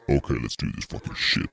Okay, let's do this fucking shit.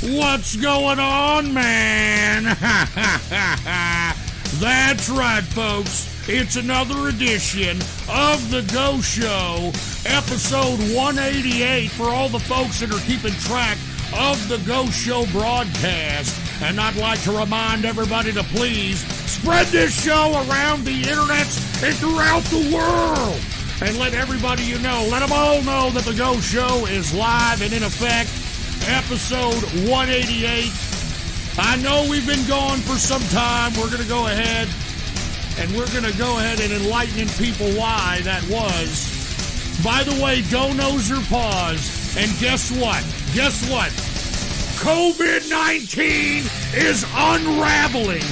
What's going on, man? That's right, folks. It's another edition of The Go Show, episode 188 for all the folks that are keeping track of The Go Show broadcast. And I'd like to remind everybody to please spread this show around the internet and throughout the world. And let everybody you know, let them all know that The Go Show is live and in effect. Episode 188. I know we've been gone for some time. We're going to go ahead and enlighten people why that was. By the way, donos or pause. And guess what? COVID-19 is unraveling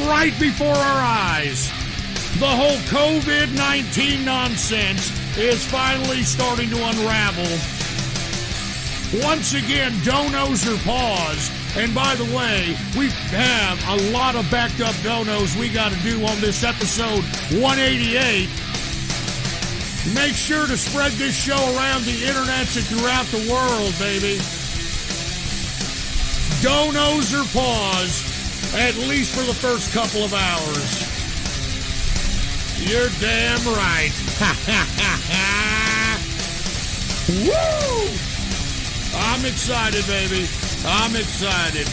right before our eyes. The whole COVID-19 nonsense is finally starting to unravel. Once again, donos are paused. And by the way, we have a lot of backed up donos we got to do on this episode 188. Make sure to spread this show around the internet and throughout the world, baby. Donos are paused, at least for the first couple of hours. You're damn right. Woo! I'm excited, baby. I'm excited.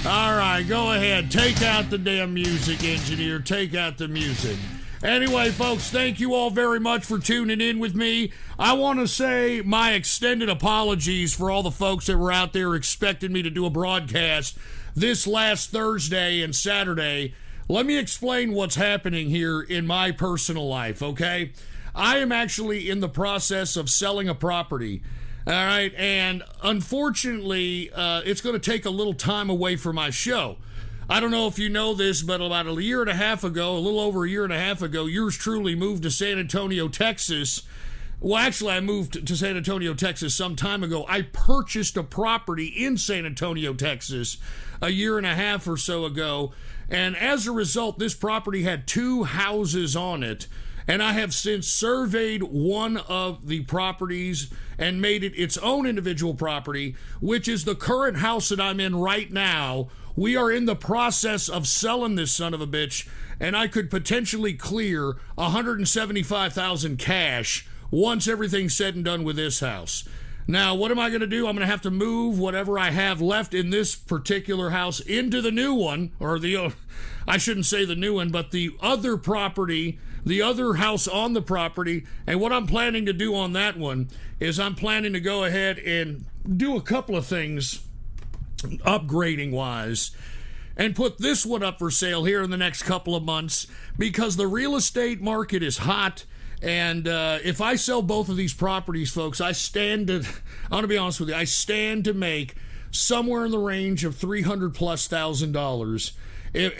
All right, go ahead. Take out the damn music, engineer. Take out the music. Anyway, folks, thank you all very much for tuning in with me. I want to say my extended apologies for all the folks that were out there expecting me to do a broadcast this last Thursday and Saturday. Let me explain what's happening here in my personal life, okay? I am actually in the process of selling a property. All right, and unfortunately, it's going to take a little time away from my show. I don't know if you know this, but about a little over a year and a half ago, yours truly moved to San Antonio, Texas. Well, actually, I moved to San Antonio, Texas some time ago. I purchased a property in San Antonio, Texas, a year and a half or so ago, and as a result, this property had 2 houses on it. And I have since surveyed one of the properties and made it its own individual property, which is the current house that I'm in right now. We are in the process of selling this son of a bitch, and I could potentially clear $175,000 cash once everything's said and done with this house. Now, what am I going to do? I'm going to have to move whatever I have left in this particular house into the new one, or I shouldn't say the new one, but the other property, the other house on the property. And what I'm planning to do on that one is I'm planning to go ahead and do a couple of things upgrading wise and put this one up for sale here in the next couple of months because the real estate market is hot. And if I sell both of these properties, folks, I want to be honest with you, I stand to make somewhere in the range of $300,000+.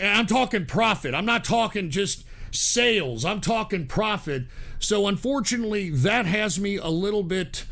I'm talking profit. I'm not talking just sales. I'm talking profit. So unfortunately, that has me a little bit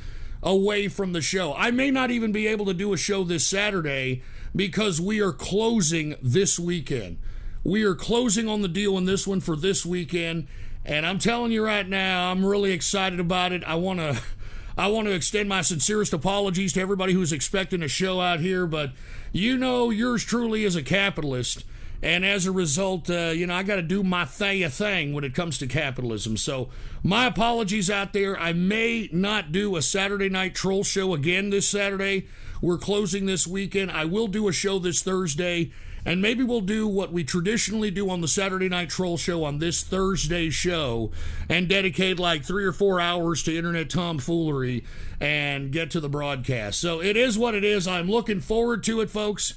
away from the show. I may not even be able to do a show this Saturday because we are closing this weekend. We are closing on the deal in this one for this weekend. And I'm telling you right now, I'm really excited about it. I want to extend my sincerest apologies to everybody who's expecting a show out here, but yours truly is a capitalist. And as a result, I got to do my thing when it comes to capitalism. So my apologies out there. I may not do a Saturday night troll show again this Saturday. We're closing this weekend. I will do a show this Thursday. And maybe we'll do what we traditionally do on the Saturday Night Troll Show on this Thursday show and dedicate like 3 or 4 hours to internet tomfoolery and get to the broadcast. So it is what it is. I'm looking forward to it, folks.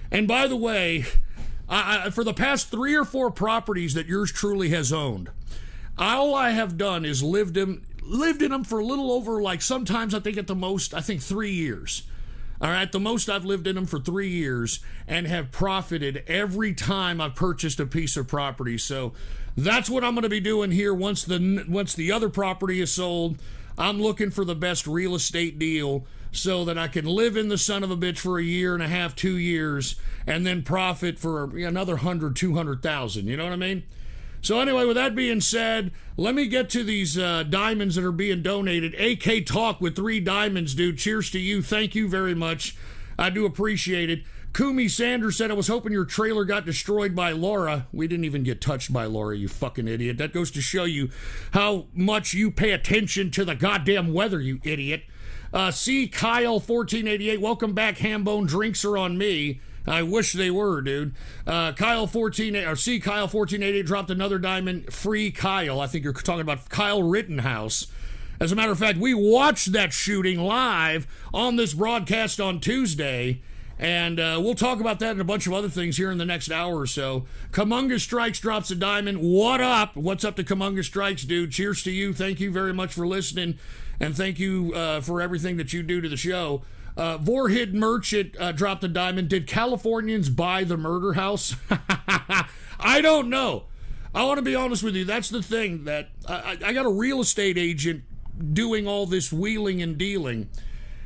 And by the way, for the past 3 or 4 properties that yours truly has owned, all I have done is lived in them for a little over, like sometimes I think at the most, 3 years. All right, the most I've lived in them for 3 years and have profited every time I've purchased a piece of property. So that's what I'm going to be doing here once the other property is sold. I'm looking for the best real estate deal so that I can live in the son of a bitch for a year and a half, 2 years, and then profit for another 100, 200,000. You know what I mean? So anyway, with that being said, let me get to these diamonds that are being donated. AK Talk with 3 diamonds, dude. Cheers to you. Thank you very much. I do appreciate it. Kumi Sanders said, I was hoping your trailer got destroyed by Laura. We didn't even get touched by Laura, you fucking idiot. That goes to show you how much you pay attention to the goddamn weather, you idiot. C. Kyle1488, welcome back. Hambone drinks are on me. I wish they were, dude. Kyle1488 dropped another diamond. Free Kyle. I think you're talking about Kyle Rittenhouse. As a matter of fact, we watched that shooting live on this broadcast on Tuesday, and we'll talk about that and a bunch of other things here in the next hour or so. Kamunga Strikes drops a diamond. What up? What's up to Kamunga Strikes, dude? Cheers to you. Thank you very much for listening, and thank you for everything that you do to the show. Vorhid Merchant dropped a diamond. Did Californians buy the murder house? I don't know. I want to be honest with you. That's the thing, that I got a real estate agent doing all this wheeling and dealing.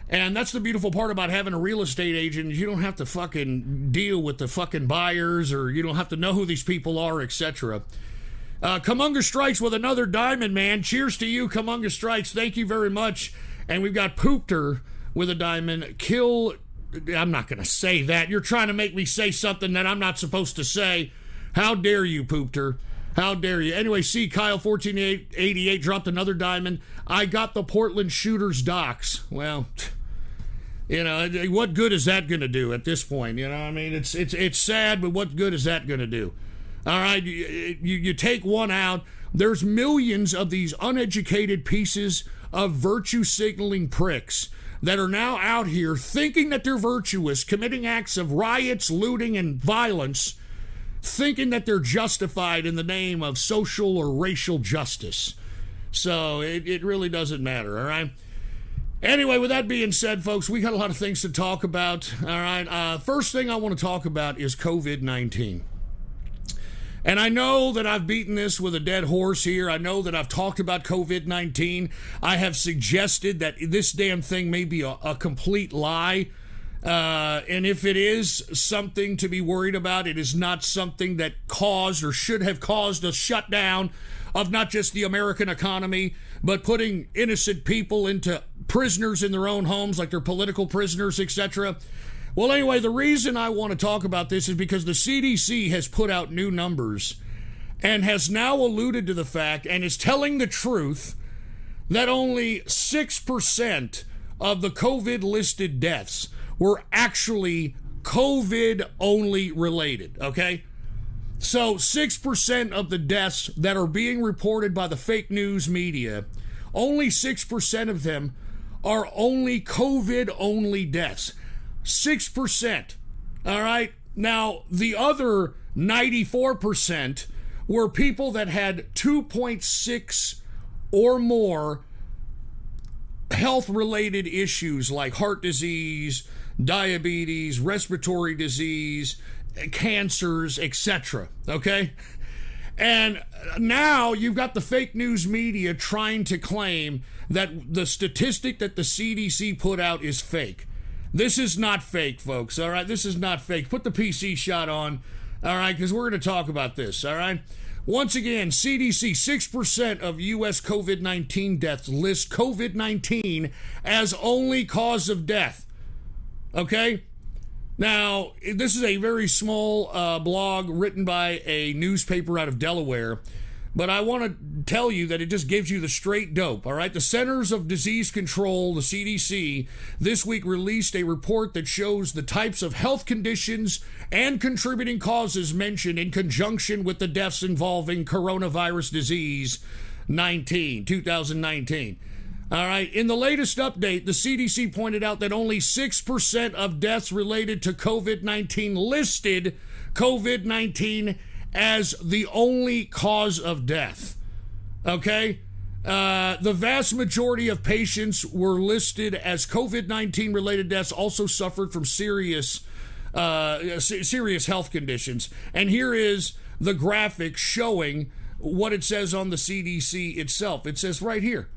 And that's the beautiful part about having a real estate agent. You don't have to fucking deal with the fucking buyers, or you don't have to know who these people are, etc. Kamunga Strikes with another diamond, man. Cheers to you, Kamunga Strikes. Thank you very much. And we've got Poopter with a diamond. I'm not going to say that. You're trying to make me say something that I'm not supposed to say. How dare you, Poopter? How dare you? Anyway, see, Kyle1488 dropped another diamond. I got the Portland Shooters docs. Well, what good is that going to do at this point? You know what I mean? It's sad, but what good is that going to do? All right, you take one out. There's millions of these uneducated pieces of virtue signaling pricks that are now out here thinking that they're virtuous, committing acts of riots, looting, and violence, thinking that they're justified in the name of social or racial justice. So it really doesn't matter, all right? Anyway, with that being said, folks, we got a lot of things to talk about, all right? First thing I want to talk about is COVID-19. And I know that I've beaten this with a dead horse here. I know that I've talked about COVID-19. I have suggested that this damn thing may be a complete lie. And if it is something to be worried about, it is not something that caused or should have caused a shutdown of not just the American economy, but putting innocent people into prisoners in their own homes, like they're political prisoners, etc. Well, anyway, the reason I want to talk about this is because the CDC has put out new numbers and has now alluded to the fact and is telling the truth that only 6% of the COVID-listed deaths were actually COVID-only related, okay? So 6% of the deaths that are being reported by the fake news media, only 6% of them are only COVID-only deaths. 6%. All right? Now, the other 94% were people that had 2.6 or more health-related issues like heart disease, diabetes, respiratory disease, cancers, etc. Okay? And now you've got the fake news media trying to claim that the statistic that the CDC put out is fake. This is not fake, folks, all right? This is not fake. Put the PC shot on, all right, because we're going to talk about this, all right? Once again, CDC, 6% of U.S. COVID-19 deaths list COVID-19 as only cause of death. Okay? Now, this is a very small blog written by a newspaper out of Delaware, but I want to tell you that it just gives you the straight dope, all right? The Centers of Disease Control, the CDC, this week released a report that shows the types of health conditions and contributing causes mentioned in conjunction with the deaths involving coronavirus disease 2019. All right, in the latest update, the CDC pointed out that only 6% of deaths related to COVID-19 listed COVID-19 as the only cause of death. Okay? The vast majority of patients were listed as COVID-19 related deaths also suffered from serious health conditions. And here is the graphic showing what it says on the CDC itself. It says right here,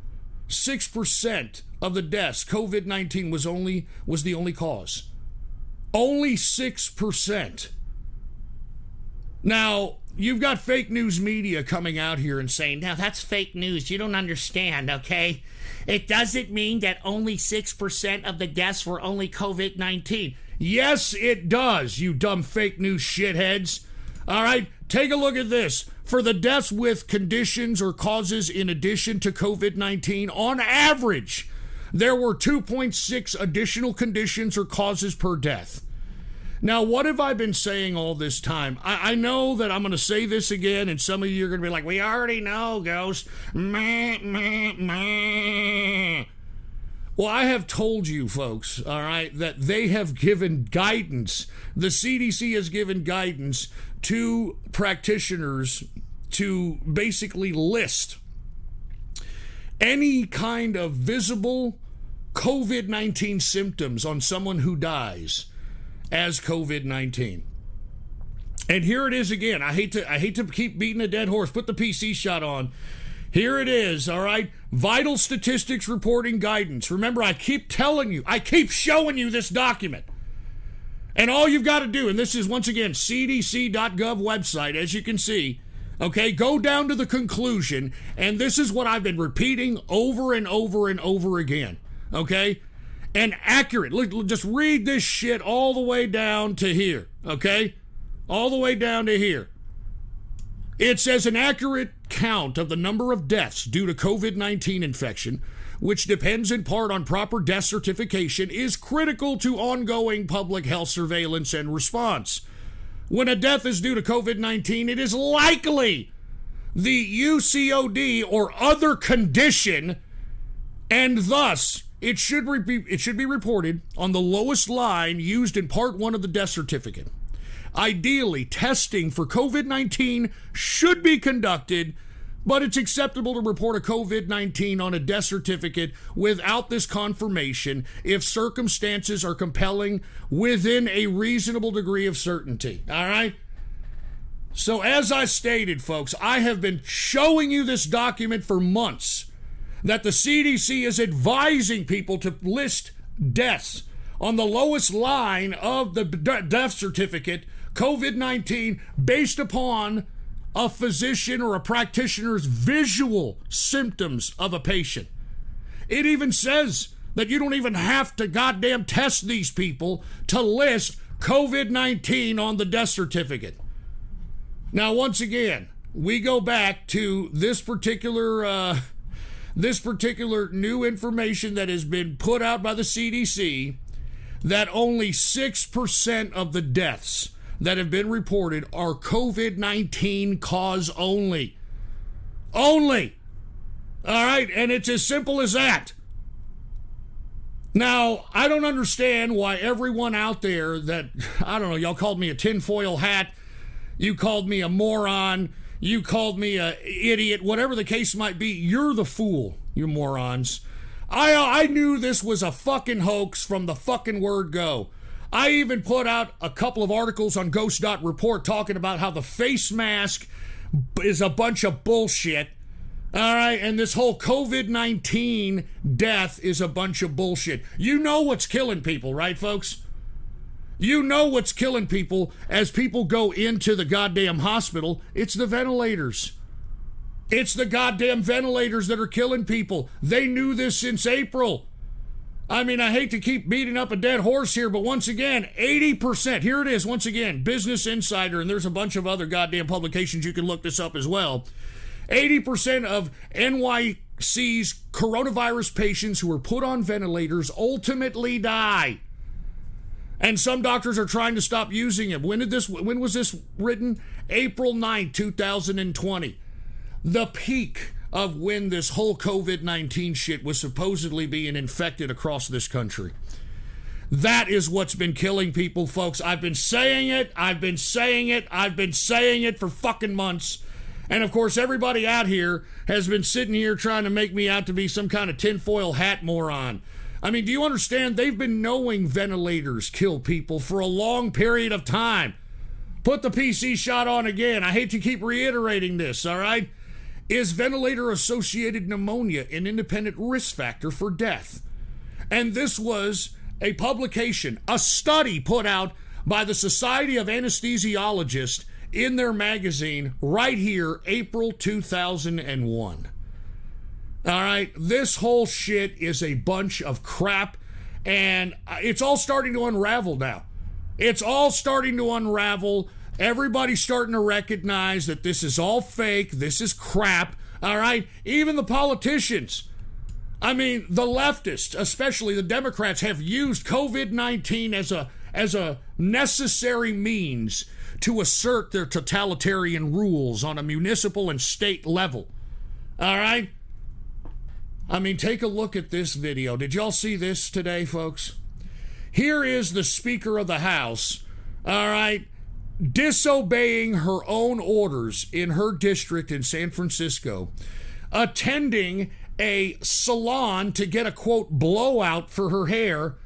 6% of the deaths, COVID-19 was the only cause. Only 6%. Now, you've got fake news media coming out here and saying, now that's fake news. You don't understand, okay? It doesn't mean that only 6% of the deaths were only COVID-19. Yes, it does, you dumb fake news shitheads. All right, take a look at this. For the deaths with conditions or causes in addition to COVID-19, on average, there were 2.6 additional conditions or causes per death. Now, what have I been saying all this time? I know that I'm going to say this again, and some of you are going to be like, we already know, Ghost. Meh, meh, meh. Well, I have told you, folks, all right, that they have given guidance. The CDC has given guidance to practitioners to basically list any kind of visible COVID-19 symptoms on someone who dies as COVID-19. And here it is again. I hate to keep beating a dead horse. Put the PC shot on. Here it is, all right? Vital statistics reporting guidance. Remember, I keep telling you, I keep showing you this document. And all you've got to do, and this is once again cdc.gov website, as you can see, okay, go down to the conclusion, and this is what I've been repeating over and over and over again, okay? And accurate. Look, just read this shit all the way down to here, okay? All the way down to here. It says an accurate count of the number of deaths due to COVID-19 infection, which depends in part on proper death certification, is critical to ongoing public health surveillance and response. When a death is due to COVID-19, it is likely the UCOD or other condition, and thus it should be reported on the lowest line used in Part 1 of the death certificate. Ideally, testing for COVID-19 should be conducted, but it's acceptable to report a COVID-19 on a death certificate without this confirmation if circumstances are compelling within a reasonable degree of certainty. All right? So as I stated, folks, I have been showing you this document for months that the CDC is advising people to list deaths on the lowest line of the death certificate, COVID-19, based upon a physician or a practitioner's visual symptoms of a patient. It even says that you don't even have to goddamn test these people to list COVID-19 on the death certificate. Now, once again, we go back to this particular new information that has been put out by the CDC, that only 6% of the deaths that have been reported are COVID-19 cause only. Only. All right, and it's as simple as that. Now, I don't understand why everyone out there that, I don't know, y'all called me a tinfoil hat, you called me a moron, you called me a idiot, whatever the case might be, you're the fool, you morons. I knew this was a fucking hoax from the fucking word go. I even put out a couple of articles on Ghost.Report talking about how the face mask is a bunch of bullshit. All right, and this whole COVID-19 death is a bunch of bullshit. You know what's killing people, right, folks? You know what's killing people as people go into the goddamn hospital. It's the ventilators. It's the goddamn ventilators that are killing people. They knew this since April. I mean, I hate to keep beating up a dead horse here, but once again, 80%, here it is, once again, Business Insider, and there's a bunch of other goddamn publications, you can look this up as well. 80% of NYC's coronavirus patients who are put on ventilators ultimately die. And some doctors are trying to stop using them. When was this written? April 9th, 2020. The peak of when this whole COVID-19 shit was supposedly being infected across this country. That is what's been killing people, folks. I've been saying it for fucking months. And of course, everybody out here has been sitting here trying to make me out to be some kind of tinfoil hat moron. I mean, do you understand? They've been knowing ventilators kill people for a long period of time. Put the PC shot on again. I hate to keep reiterating this, all right? Is ventilator-associated pneumonia an independent risk factor for death? And this was a publication, a study put out by the Society of Anesthesiologists in their magazine right here, April 2001. All right, this whole shit is a bunch of crap, and it's all starting to unravel now. It's all starting to unravel. Everybody's starting to recognize that this is all fake. This is crap. All right? Even the politicians. I mean, the leftists, especially the Democrats, have used COVID-19 as a necessary means to assert their totalitarian rules on a municipal and state level. All right? I mean, take a look at this video. Did y'all see this today, folks? Here is the Speaker of the House, all right, disobeying her own orders in her district in San Francisco, attending a salon to get a, quote, blowout for her hair,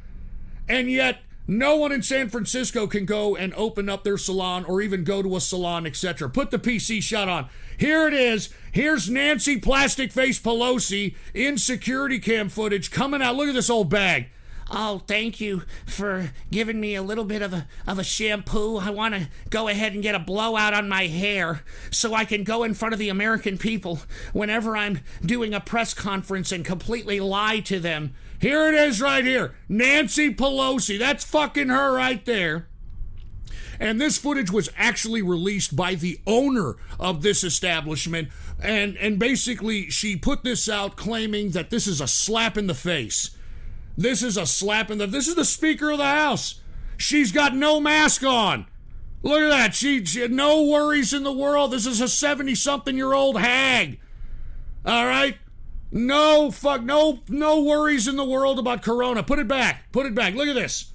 and yet no one in San Francisco can go and open up their salon or even go to a salon, etc. Put the PC shot on. Here it is. Here's Nancy Plastic Face Pelosi in security cam footage coming out. Look at this old bag. Oh, thank you for giving me a little bit of a shampoo. I want to go ahead and get a blowout on my hair so I can go in front of the American people whenever I'm doing a press conference and completely lie to them. Here it is right here. Nancy Pelosi. That's fucking her right there. And this footage was actually released by the owner of this establishment. And basically, she put this out claiming that this is a slap in the face. This is a slap in the... This is the Speaker of the House. She's got no mask on. Look at that. She had no worries in the world. This is a 70-something-year-old hag. All right? No worries in the world about corona. Put it back. Put it back. Look at this.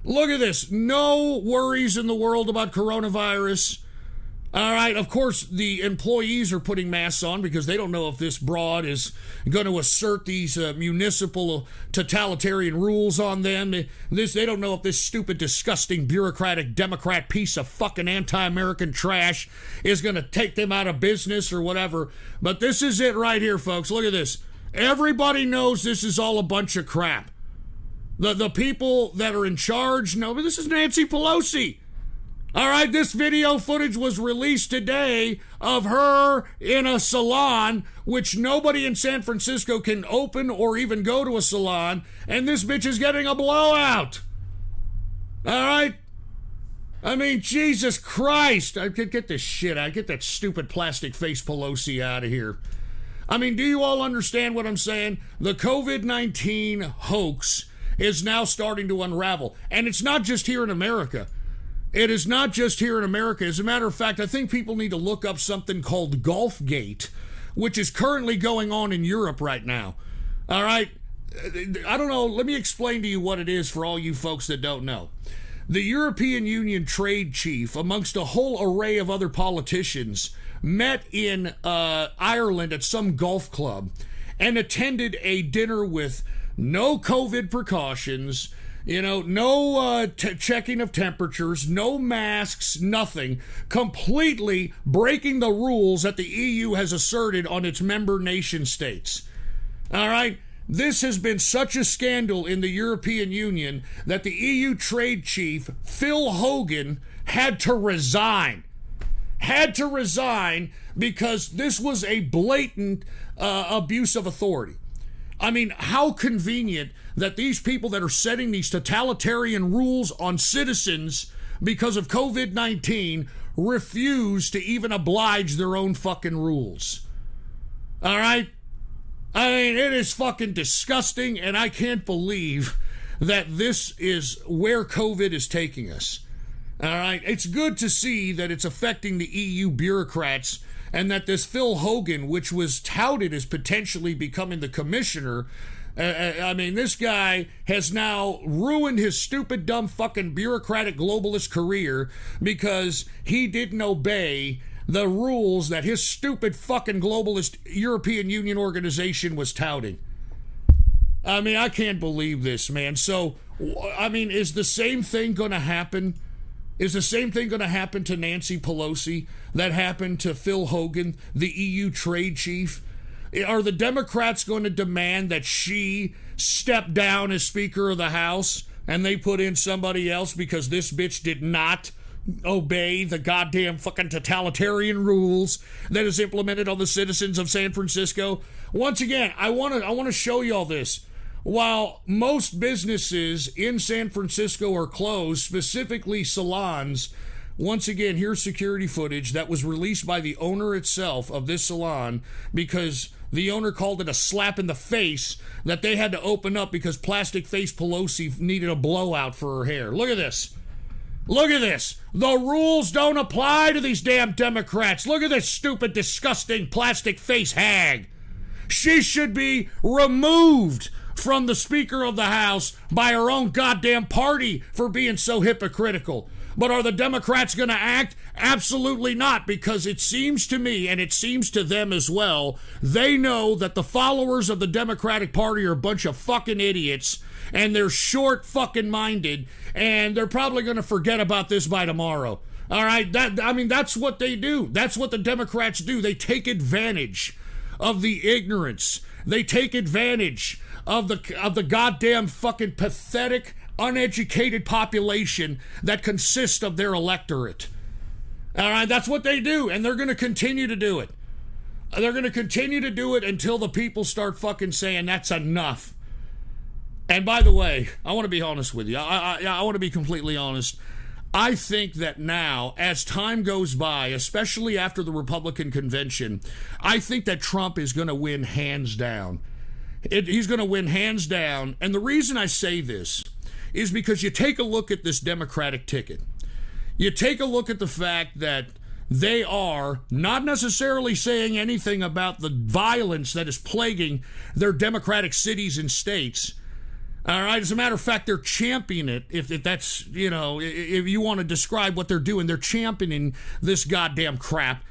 Look at this. No worries in the world about coronavirus. All right, of course, the employees are putting masks on because they don't know if this broad is going to assert these municipal totalitarian rules on them. They don't know if this stupid, disgusting, bureaucratic Democrat piece of fucking anti-American trash is going to take them out of business or whatever. But this is it right here, folks. Look at this. Everybody knows this is all a bunch of crap. The people that are in charge know, but this is Nancy Pelosi. All right, this video footage was released today of her in a salon, which nobody in San Francisco can open or even go to a salon, and this bitch is getting a blowout. All right? I mean, Jesus Christ. I could get this shit out. Get that stupid plastic face Pelosi out of here. I mean, do you all understand what I'm saying? The COVID-19 hoax is now starting to unravel, and it's not just here in America. It is not just here in America. As a matter of fact, I think people need to look up something called Golfgate, which is currently going on in Europe right now. All right? I don't know. Let me explain to you what it is for all you folks that don't know. The European Union trade chief, amongst a whole array of other politicians, met in Ireland at some golf club and attended a dinner with no COVID precautions, you know, no checking of temperatures, no masks, nothing. Completely breaking the rules that the EU has asserted on its member nation states. All right? This has been such a scandal in the European Union that the EU trade chief, Phil Hogan, had to resign. Had to resign because this was a blatant abuse of authority. I mean, how convenient that these people that are setting these totalitarian rules on citizens because of COVID-19 refuse to even oblige their own fucking rules. All right? I mean, it is fucking disgusting, and I can't believe that this is where COVID is taking us. All right? It's good to see that it's affecting the EU bureaucrats and that this Phil Hogan, which was touted as potentially becoming the commissioner, I mean, this guy has now ruined his stupid, dumb, fucking bureaucratic globalist career because he didn't obey the rules that his stupid fucking globalist European Union organization was touting. I mean, I can't believe this, man. So, I mean, is the same thing going to happen? Is the same thing going to happen to Nancy Pelosi that happened to Phil Hogan, the EU trade chief? Are the Democrats going to demand that she step down as Speaker of the House and they put in somebody else because this bitch did not obey the goddamn fucking totalitarian rules that is implemented on the citizens of San Francisco? Once again, I want to show you all this. While most businesses in San Francisco are closed, specifically salons, once again, here's security footage that was released by the owner itself of this salon because the owner called it a slap in the face that they had to open up because Plastic Face Pelosi needed a blowout for her hair. Look at this. Look at this. The rules don't apply to these damn Democrats. Look at this stupid, disgusting plastic face hag. She should be removed from the Speaker of the House by her own goddamn party for being so hypocritical. But are the Democrats going to act? Absolutely not, because it seems to me, and it seems to them as well, they know that the followers of the Democratic Party are a bunch of fucking idiots, and they're short fucking minded, and they're probably going to forget about this by tomorrow. All right? That's what they do. That's what the Democrats do. They take advantage of the ignorance. They take advantage of the goddamn fucking pathetic, uneducated population that consists of their electorate. All right, that's what they do, and they're going to continue to do it. They're going to continue to do it until the people start fucking saying that's enough. And by the way, I want to be honest with you. I want to be completely honest. I think that now, as time goes by, especially after the Republican convention, I think that Trump is going to win hands down. He's going to win hands down. And the reason I say this is because you take a look at this Democratic ticket. You take a look at the fact that they are not necessarily saying anything about the violence that is plaguing their Democratic cities and states. All right, as a matter of fact, they're championing it. If that's, if you want to describe what they're doing, they're championing this goddamn crap.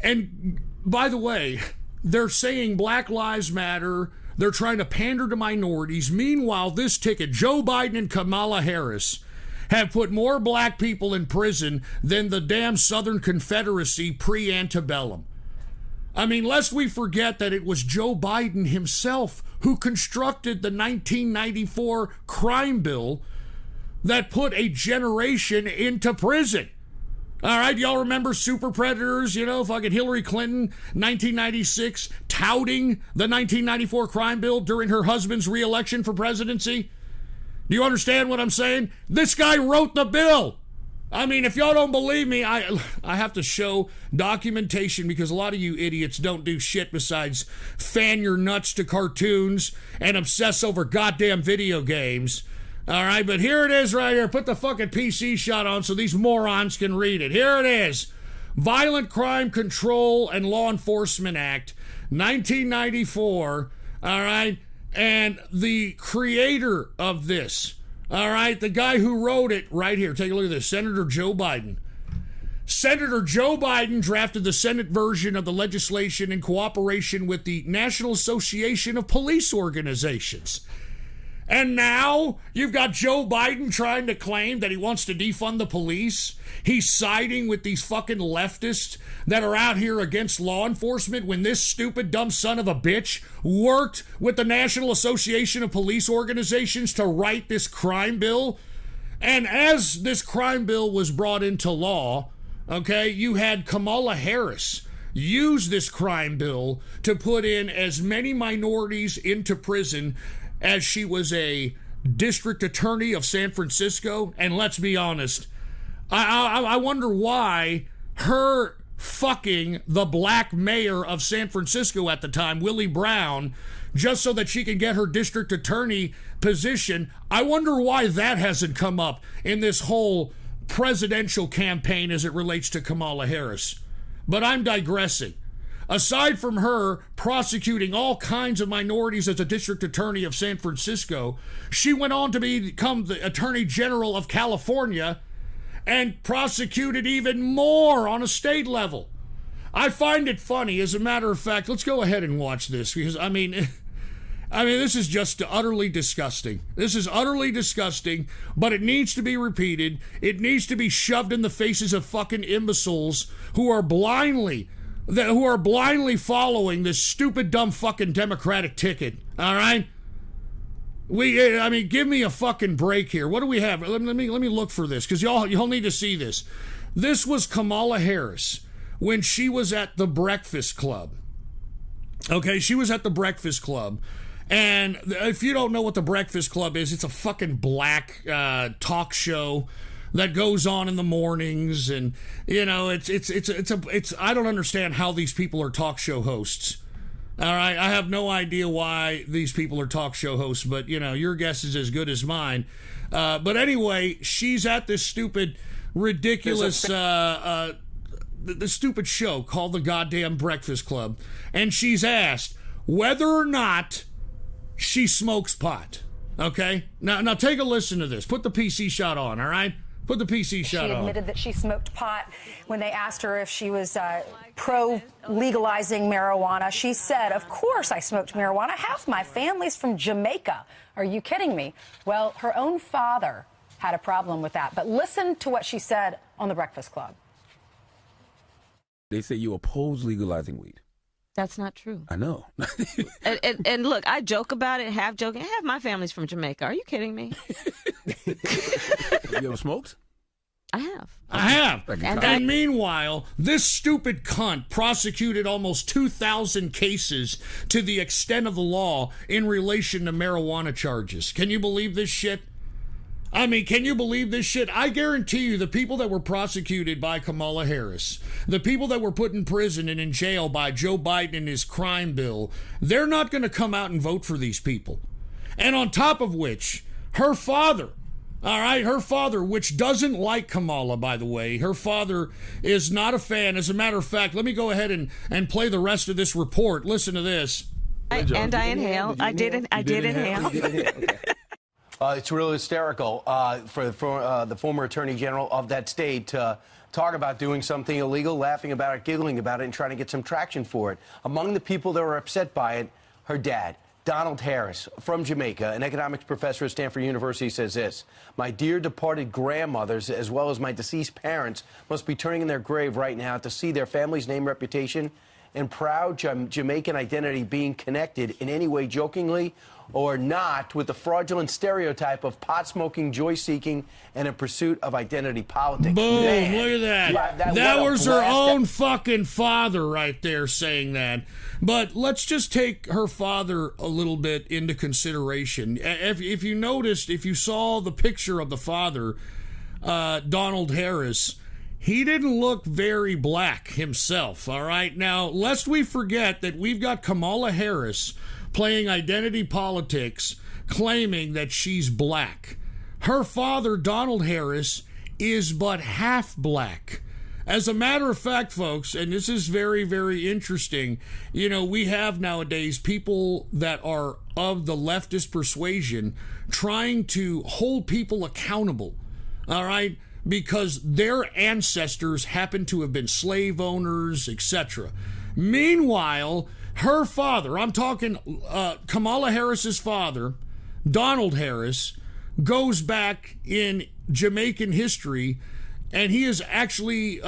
And by the way, they're saying Black Lives Matter. They're trying to pander to minorities. Meanwhile, this ticket, Joe Biden and Kamala Harris, have put more black people in prison than the damn Southern Confederacy pre-antebellum. I mean, lest we forget that it was Joe Biden himself who constructed the 1994 crime bill that put a generation into prison. All right, y'all remember super predators, fucking Hillary Clinton, 1996, touting the 1994 crime bill during her husband's reelection for presidency? Do you understand what I'm saying? This guy wrote the bill. I mean, if y'all don't believe me, I have to show documentation because a lot of you idiots don't do shit besides fan your nuts to cartoons and obsess over goddamn video games. All right, but here it is right here. Put the fucking PC shot on so these morons can read it. Here it is. Violent Crime Control and Law Enforcement Act, 1994. All right, and the creator of this, all right, the guy who wrote it right here. Take a look at this. Senator Joe Biden. Senator Joe Biden drafted the Senate version of the legislation in cooperation with the National Association of Police Organizations. And now you've got Joe Biden trying to claim that he wants to defund the police. He's siding with these fucking leftists that are out here against law enforcement when this stupid, dumb son of a bitch worked with the National Association of Police Organizations to write this crime bill. And as this crime bill was brought into law, okay, you had Kamala Harris use this crime bill to put in as many minorities into prison as she was a district attorney of San Francisco. And let's be honest, I wonder why her fucking the black mayor of San Francisco at the time, Willie Brown, just so that she can get her district attorney position. I wonder why that hasn't come up in this whole presidential campaign as it relates to Kamala Harris. But I'm digressing. Aside from her prosecuting all kinds of minorities as a district attorney of San Francisco, she went on to become the Attorney General of California and prosecuted even more on a state level. I find it funny. As a matter of fact, let's go ahead and watch this because, I mean, this is just utterly disgusting. This is utterly disgusting, but it needs to be repeated. It needs to be shoved in the faces of fucking imbeciles who are blindly following this stupid, dumb fucking Democratic ticket. All right? Give me a fucking break here. What do we have? Let me look for this because y'all need to see this. This was Kamala Harris when she was at the Breakfast Club. Okay, she was at the Breakfast Club. And if you don't know what the Breakfast Club is, it's a fucking black talk show that goes on in the mornings, and you know, it's I don't understand how these people are talk show hosts. All right, I have no idea why these people are talk show hosts, but you know, your guess is as good as mine. But anyway, she's at this stupid, ridiculous, the stupid show called the goddamn Breakfast Club, and she's asked whether or not she smokes pot. Okay, now take a listen to this. Put the PC shot on. All right. Put the PC shot on. She admitted that she smoked pot when they asked her if she was pro-legalizing marijuana. She said, of course I smoked marijuana. Half my family's from Jamaica. Are you kidding me? Well, her own father had a problem with that. But listen to what she said on The Breakfast Club. They say you oppose legalizing weed. That's not true. I know. and look, I joke about it, half joking. Half my family's from Jamaica. Are you kidding me? Have you ever smoked? I have. I have. And meanwhile, this stupid cunt prosecuted almost 2,000 cases to the extent of the law in relation to marijuana charges. Can you believe this shit? I mean, can you believe this shit? I guarantee you the people that were prosecuted by Kamala Harris, the people that were put in prison and in jail by Joe Biden and his crime bill, they're not going to come out and vote for these people. And on top of which, her father, all right, her father, which doesn't like Kamala, by the way, her father is not a fan. As a matter of fact, let me go ahead and play the rest of this report. Listen to this. I inhaled. I did inhale. Okay. It's really hysterical for the former attorney general of that state to talk about doing something illegal, laughing about it, giggling about it, and trying to get some traction for it. Among the people that were upset by it, her dad, Donald Harris, from Jamaica, an economics professor at Stanford University, says this: "My dear departed grandmothers, as well as my deceased parents, must be turning in their grave right now to see their family's name, reputation, and proud Jamaican identity being connected in any way, jokingly or not, with the fraudulent stereotype of pot-smoking, joy-seeking, and in pursuit of identity politics." Boom, Man, look at that. That was her own fucking father right there saying that. But let's just take her father a little bit into consideration. If you noticed, if you saw the picture of the father, Donald Harris, he didn't look very black himself, all right? Now, lest we forget that we've got Kamala Harris playing identity politics, claiming that she's black. Her father, Donald Harris, is but half black. As a matter of fact, folks, and this is very, very interesting, you know, we have nowadays people that are of the leftist persuasion trying to hold people accountable, all right, because their ancestors happen to have been slave owners, etc. Meanwhile, her father, I'm talking Kamala Harris's father, Donald Harris, goes back in Jamaican history, and he is actually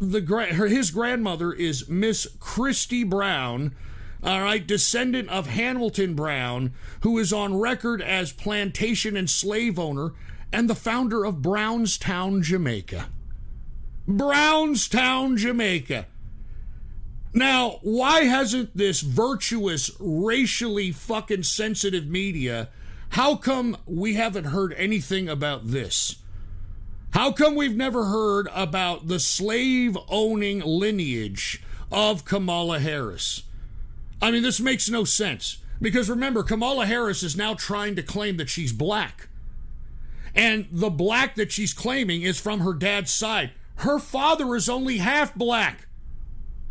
his grandmother is Miss Christy Brown, all right, descendant of Hamilton Brown, who is on record as plantation and slave owner and the founder of Brownstown, Jamaica. Brownstown, Jamaica. Now, why hasn't this virtuous, racially fucking sensitive media, how come we haven't heard anything about this? How come we've never heard about the slave-owning lineage of Kamala Harris? I mean, this makes no sense. Because remember, Kamala Harris is now trying to claim that she's black. And the black that she's claiming is from her dad's side. Her father is only half black.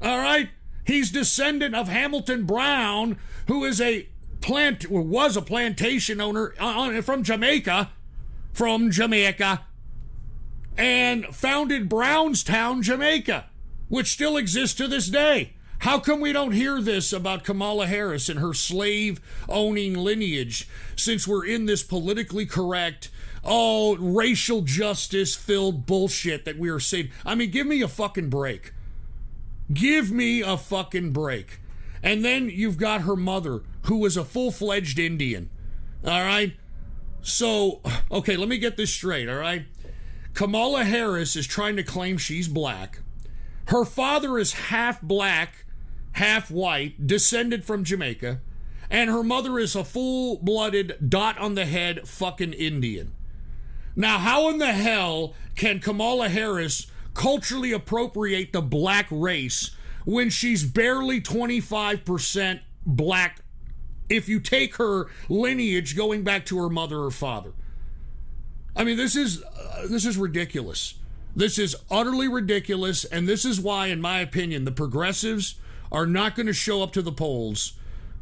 All right? He's descendant of Hamilton Brown, who is was a plantation owner from Jamaica, and founded Brownstown, Jamaica, which still exists to this day. How come we don't hear this about Kamala Harris and her slave-owning lineage, since we're in this politically correct, racial justice-filled bullshit that we are saying? I mean, give me a fucking break. Give me a fucking break. And then you've got her mother, who was a full-fledged Indian. All right? So, okay, let me get this straight, all right? Kamala Harris is trying to claim she's black. Her father is half black, half white, descended from Jamaica. And her mother is a full-blooded, dot-on-the-head fucking Indian. Now, how in the hell can Kamala Harris culturally appropriate the black race when she's barely 25% black if you take her lineage going back to her mother or father? I mean, this is ridiculous. This is utterly ridiculous, and this is why, in my opinion, the progressives are not going to show up to the polls.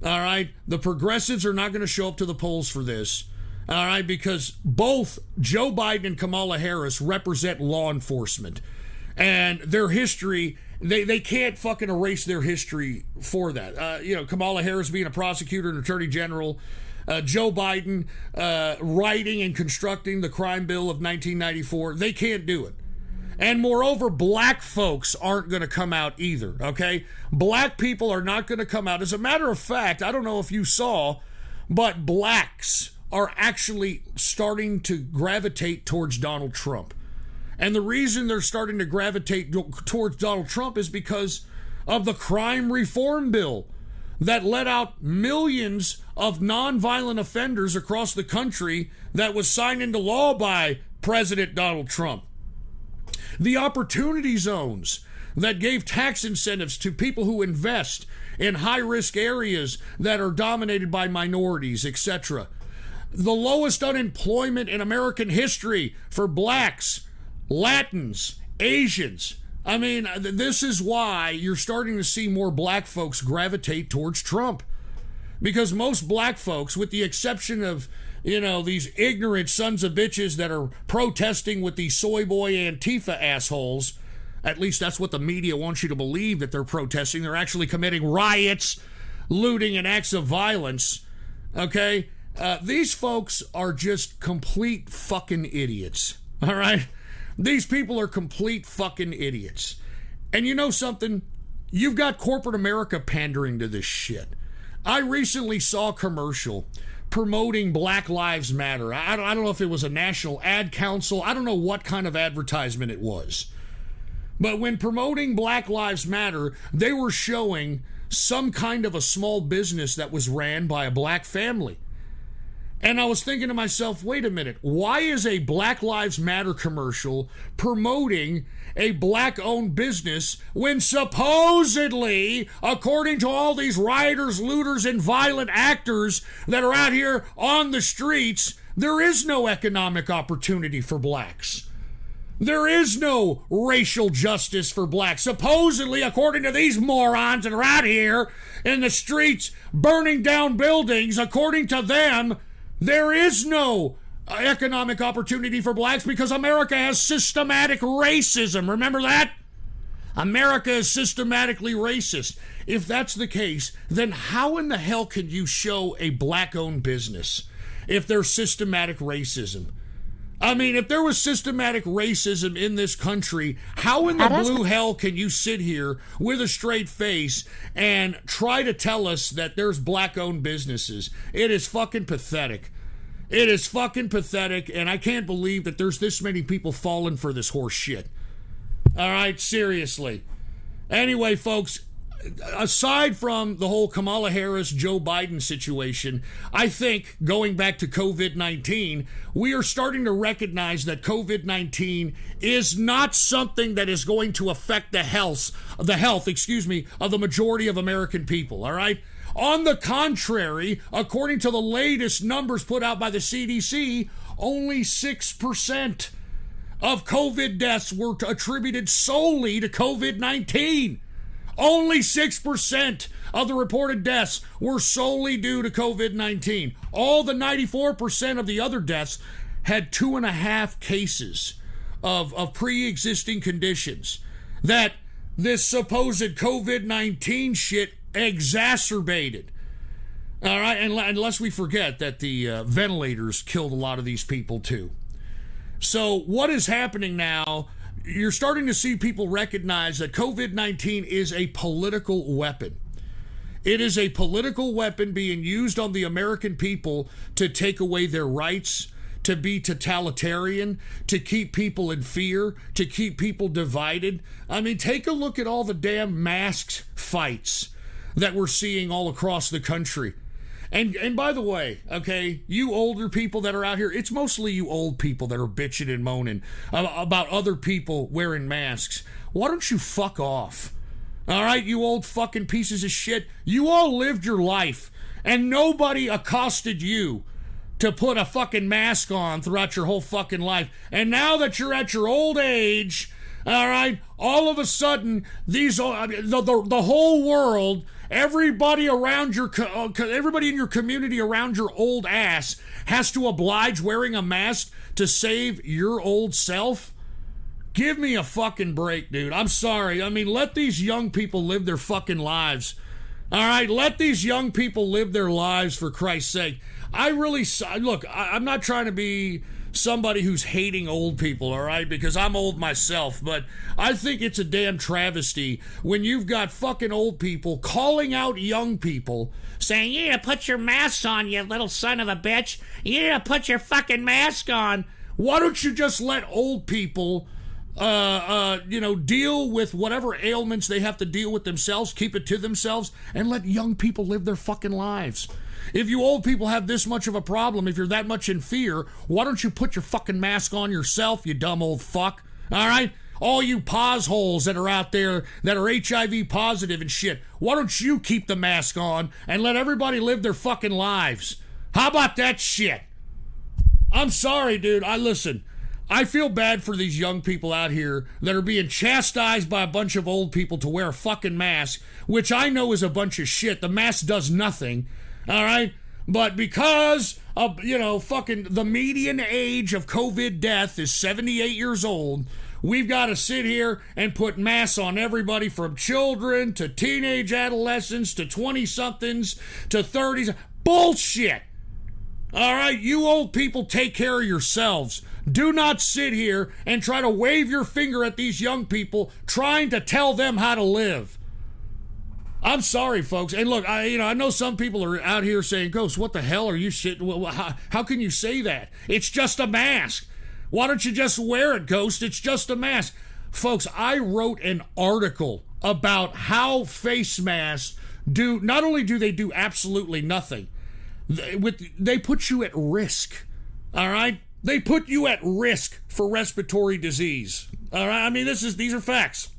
All right? The progressives are not going to show up to the polls for this. All right? Because both Joe Biden and Kamala Harris represent law enforcement. And their history, they can't fucking erase their history for that. Kamala Harris being a prosecutor and attorney general, Joe Biden writing and constructing the crime bill of 1994, they can't do it. And moreover, black folks aren't going to come out either, okay? Black people are not going to come out. As a matter of fact, I don't know if you saw, but blacks are actually starting to gravitate towards Donald Trump. And the reason they're starting to gravitate towards Donald Trump is because of the crime reform bill that let out millions of nonviolent offenders across the country that was signed into law by President Donald Trump. The opportunity zones that gave tax incentives to people who invest in high-risk areas that are dominated by minorities, etc. The lowest unemployment in American history for blacks, Latins, Asians. I mean, this is why you're starting to see more black folks gravitate towards Trump. Because most black folks, with the exception of, these ignorant sons of bitches that are protesting with these soy boy Antifa assholes, at least that's what the media wants you to believe that they're protesting. They're actually committing riots, looting, and acts of violence. Okay? These folks are just complete fucking idiots. All right? These people are complete fucking idiots. And you know something? You've got corporate America pandering to this shit. I recently saw a commercial promoting Black Lives Matter. I don't know if it was a national ad council. I don't know what kind of advertisement it was. But when promoting Black Lives Matter, they were showing some kind of a small business that was ran by a black family. And I was thinking to myself, wait a minute, why is a Black Lives Matter commercial promoting a black-owned business when supposedly, according to all these rioters, looters, and violent actors that are out here on the streets, there is no economic opportunity for blacks? There is no racial justice for blacks. Supposedly, according to these morons that are out here in the streets burning down buildings, according to them, there is no economic opportunity for blacks because America has systematic racism. Remember that? America is systematically racist. If that's the case, then how in the hell can you show a black-owned business if there's systematic racism? I mean, if there was systematic racism in this country, how in the blue hell can you sit here with a straight face and try to tell us that there's black-owned businesses? It is fucking pathetic. It is fucking pathetic, and I can't believe that there's this many people falling for this horse shit. All right, seriously. Anyway, folks, aside from the whole Kamala Harris, Joe Biden situation, I think, going back to COVID-19, we are starting to recognize that COVID-19 is not something that is going to affect the health, of the majority of American people, all right? On the contrary, according to the latest numbers put out by the CDC, only 6% of COVID deaths were attributed solely to COVID-19. Only 6% of the reported deaths were solely due to COVID-19. All the 94% of the other deaths had 2.5 cases of pre-existing conditions that this supposed COVID-19 shit exacerbated. All right, and unless we forget that the ventilators killed a lot of these people too. So what is happening now, you're starting to see people recognize that COVID-19 is a political weapon. It is a political weapon being used on the American people to take away their rights, to be totalitarian, to keep people in fear, to keep people divided. I mean, take a look at all the damn masked fights that we're seeing all across the country. And by the way, okay, you older people that are out here, it's mostly you old people that are bitching and moaning about other people wearing masks. Why don't you fuck off? All right, you old fucking pieces of shit. You all lived your life, and nobody accosted you to put a fucking mask on throughout your whole fucking life. And now that you're at your old age, all right, all of a sudden, the whole world, everybody around everybody in your community around your old ass has to oblige wearing a mask to save your old self? Give me a fucking break, dude. I'm sorry. I mean, let these young people live their fucking lives. All right, let these young people live their lives, for Christ's sake. I'm not trying to be somebody who's hating old people, all right, because I'm old myself, but I think it's a damn travesty when you've got fucking old people calling out young people, saying, you need to put your mask on, you little son of a bitch. You need to put your fucking mask on. Why don't you just let old people deal with whatever ailments they have to deal with themselves, keep it to themselves, and let young people live their fucking lives? If you old people have this much of a problem, if you're that much in fear, why don't you put your fucking mask on yourself, you dumb old fuck? All right? All you pos holes that are out there that are HIV positive and shit, why don't you keep the mask on and let everybody live their fucking lives? How about that shit? I'm sorry, dude. I feel bad for these young people out here that are being chastised by a bunch of old people to wear a fucking mask, which I know is a bunch of shit. The mask does nothing. All right? But because of, fucking the median age of COVID death is 78 years old, we've got to sit here and put masks on everybody from children to teenage adolescents to 20-somethings to 30s. Bullshit! All right? You old people take care of yourselves. Do not sit here and try to wave your finger at these young people trying to tell them how to live. I'm sorry, folks. And look, I know some people are out here saying, Ghost, what the hell are you shit? How can you say that? It's just a mask. Why don't you just wear it, Ghost? It's just a mask. Folks, I wrote an article about how face masks not only do they do absolutely nothing, they put you at risk. All right? They put you at risk for respiratory disease. All right? I mean, these are facts.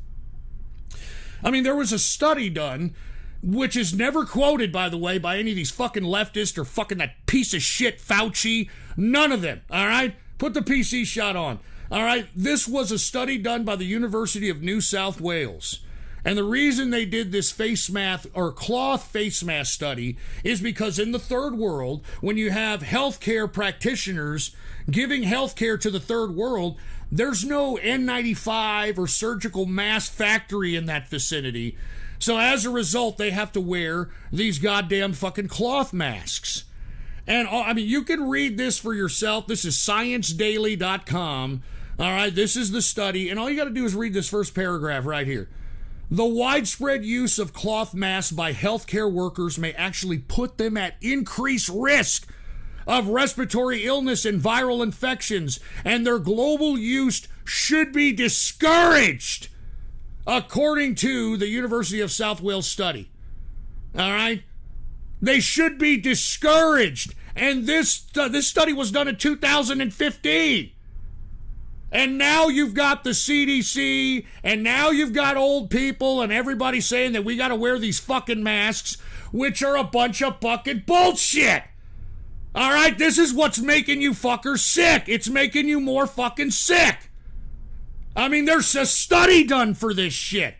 I mean, there was a study done, which is never quoted, by the way, by any of these fucking leftists or fucking that piece of shit Fauci. None of them, all right? Put the PC shot on, all right? This was a study done by the University of New South Wales. And the reason they did this face mask or cloth face mask study is because in the third world, when you have healthcare practitioners giving healthcare to the third world, there's no N95 or surgical mask factory in that vicinity. So as a result, they have to wear these goddamn fucking cloth masks. And I mean, you can read this for yourself. This is ScienceDaily.com. All right, this is the study. And all you got to do is read this first paragraph right here. The widespread use of cloth masks by healthcare workers may actually put them at increased risk of respiratory illness and viral infections, and their global use should be discouraged, according to the University of South Wales study. All right? They should be discouraged. And this study was done in 2015. And now you've got the CDC, and now you've got old people and everybody saying that we got to wear these fucking masks, which are a bunch of fucking bullshit. All right, this is what's making you fuckers sick. It's making you more fucking sick. I mean, there's a study done for this shit.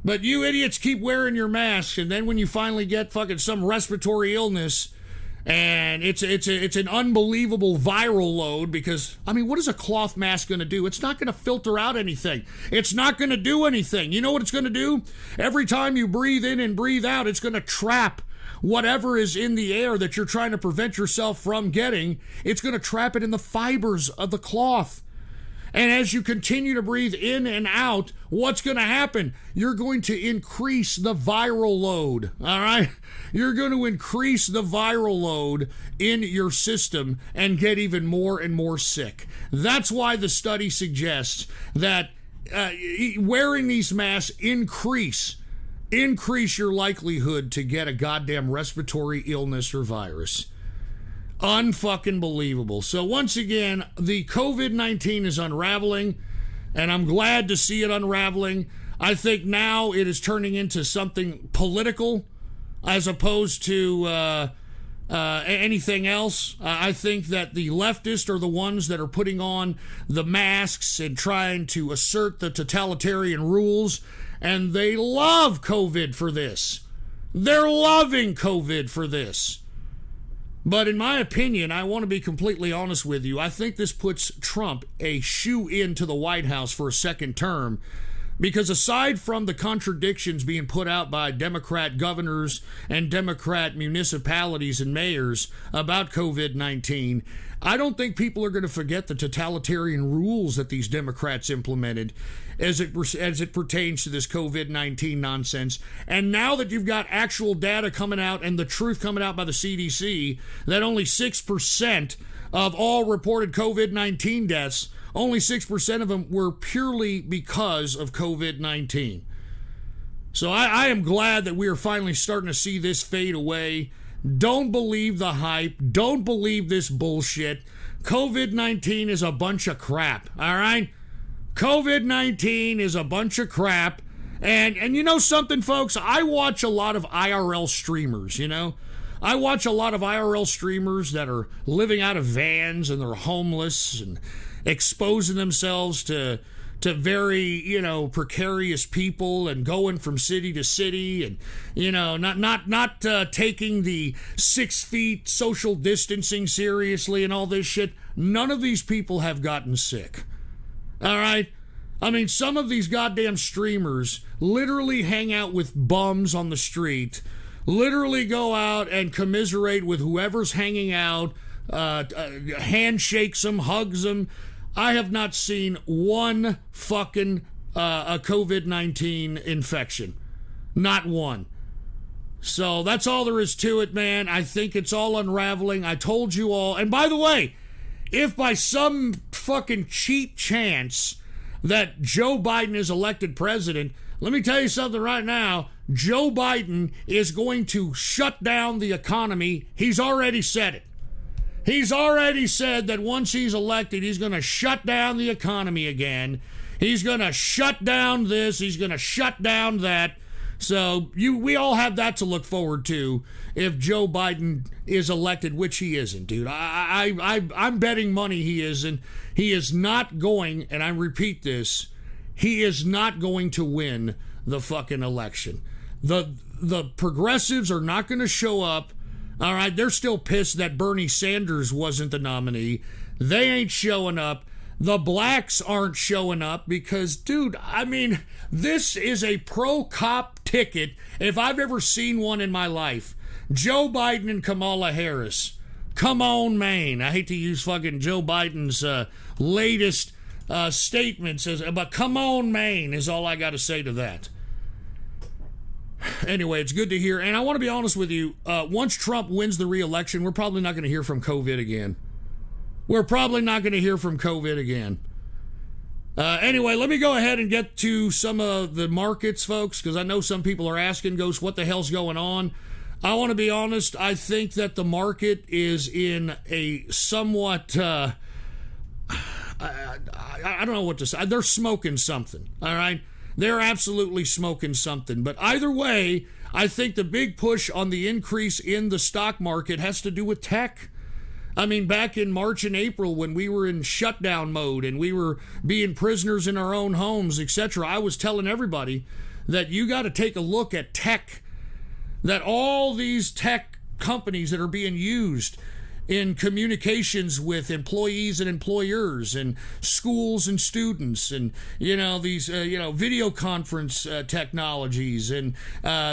But you idiots keep wearing your masks, and then when you finally get fucking some respiratory illness, and it's an unbelievable viral load, because, I mean, what is a cloth mask going to do? It's not going to filter out anything. It's not going to do anything. You know what it's going to do? Every time you breathe in and breathe out, it's going to trap whatever is in the air that you're trying to prevent yourself from getting. It's going to trap it in the fibers of the cloth. And as you continue to breathe in and out, what's going to happen? You're going to increase the viral load, all right? You're going to increase the viral load in your system and get even more and more sick. That's why the study suggests that wearing these masks increase your likelihood to get a goddamn respiratory illness or virus. Unfucking believable. So once again, the COVID-19 is unraveling, and I'm glad to see it unraveling. I think now it is turning into something political as opposed to anything else. I think that the leftists are the ones that are putting on the masks and trying to assert the totalitarian rules, and they love COVID for this. They're loving COVID for this. But in my opinion, I want to be completely honest with you, I think this puts Trump a shoe-in to the White House for a second term, because aside from the contradictions being put out by Democrat governors and Democrat municipalities and mayors about COVID-19, I don't think people are going to forget the totalitarian rules that these Democrats implemented as it pertains to this COVID-19 nonsense. And now that you've got actual data coming out and the truth coming out by the CDC that only 6% of all reported COVID-19 deaths, only 6% of them were purely because of COVID-19. So I am glad that we are finally starting to see this fade away. Don't believe the hype. Don't believe this bullshit. COVID-19 is a bunch of crap, all right? COVID-19 is a bunch of crap. And you know something, folks? I watch a lot of IRL streamers, you know? I watch a lot of IRL streamers that are living out of vans and they're homeless and exposing themselves to very, you know, precarious people and going from city to city and, you know, not taking the 6 feet social distancing seriously and all this shit. None of these people have gotten sick. All right? I mean, some of these goddamn streamers literally hang out with bums on the street, literally go out and commiserate with whoever's hanging out, handshakes them, hugs them. I have not seen one fucking a COVID-19 infection. Not one. So that's all there is to it, man. I think it's all unraveling. I told you all. And by the way, if by some fucking cheap chance that Joe Biden is elected president, let me tell you something right now. Joe Biden is going to shut down the economy. He's already said it. He's already said that once he's elected, he's going to shut down the economy again. He's going to shut down this. He's going to shut down that. So we all have that to look forward to if Joe Biden is elected, which he isn't, dude. I'm betting money he isn't. He is not going, and I repeat this, he is not going to win the fucking election. The progressives are not going to show up. All right, they're still pissed that Bernie Sanders wasn't the nominee. They ain't showing up. The blacks aren't showing up because, dude, I mean, this is a pro-cop ticket if I've ever seen one in my life. Joe Biden and Kamala Harris. Come on, Maine. I hate to use fucking Joe Biden's latest statements, but come on, Maine is all I got to say to that. Anyway, it's good to hear. And I want to be honest with you. Once Trump wins the re-election, we're probably not going to hear from COVID again. We're probably not going to hear from COVID again. Anyway, let me go ahead and get to some of the markets, folks, because I know some people are asking, goes, what the hell's going on? I want to be honest. I think that the market is in a somewhat, I don't know what to say. They're smoking something, all right? They're absolutely smoking something. But either way, I think the big push on the increase in the stock market has to do with tech. I mean, back in March and April when we were in shutdown mode and we were being prisoners in our own homes, etc., I was telling everybody that you got to take a look at tech, that all these tech companies that are being used in communications with employees and employers and schools and students and, these, video conference technologies and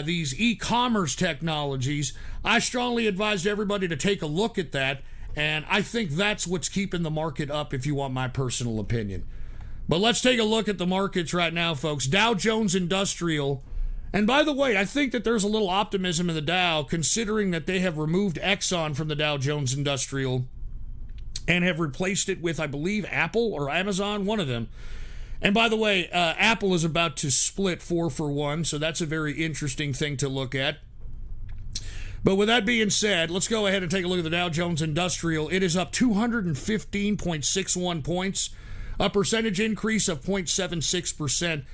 these e-commerce technologies, I strongly advise everybody to take a look at that. And I think that's what's keeping the market up, if you want my personal opinion. But let's take a look at the markets right now, folks. Dow Jones Industrial. And by the way, I think that there's a little optimism in the Dow, considering that they have removed Exxon from the Dow Jones Industrial and have replaced it with, I believe, Apple or Amazon, one of them. And by the way, Apple is about to split 4-for-1, so that's a very interesting thing to look at. But with that being said, let's go ahead and take a look at the Dow Jones Industrial. It is up 215.61 points, a percentage increase of 0.76%,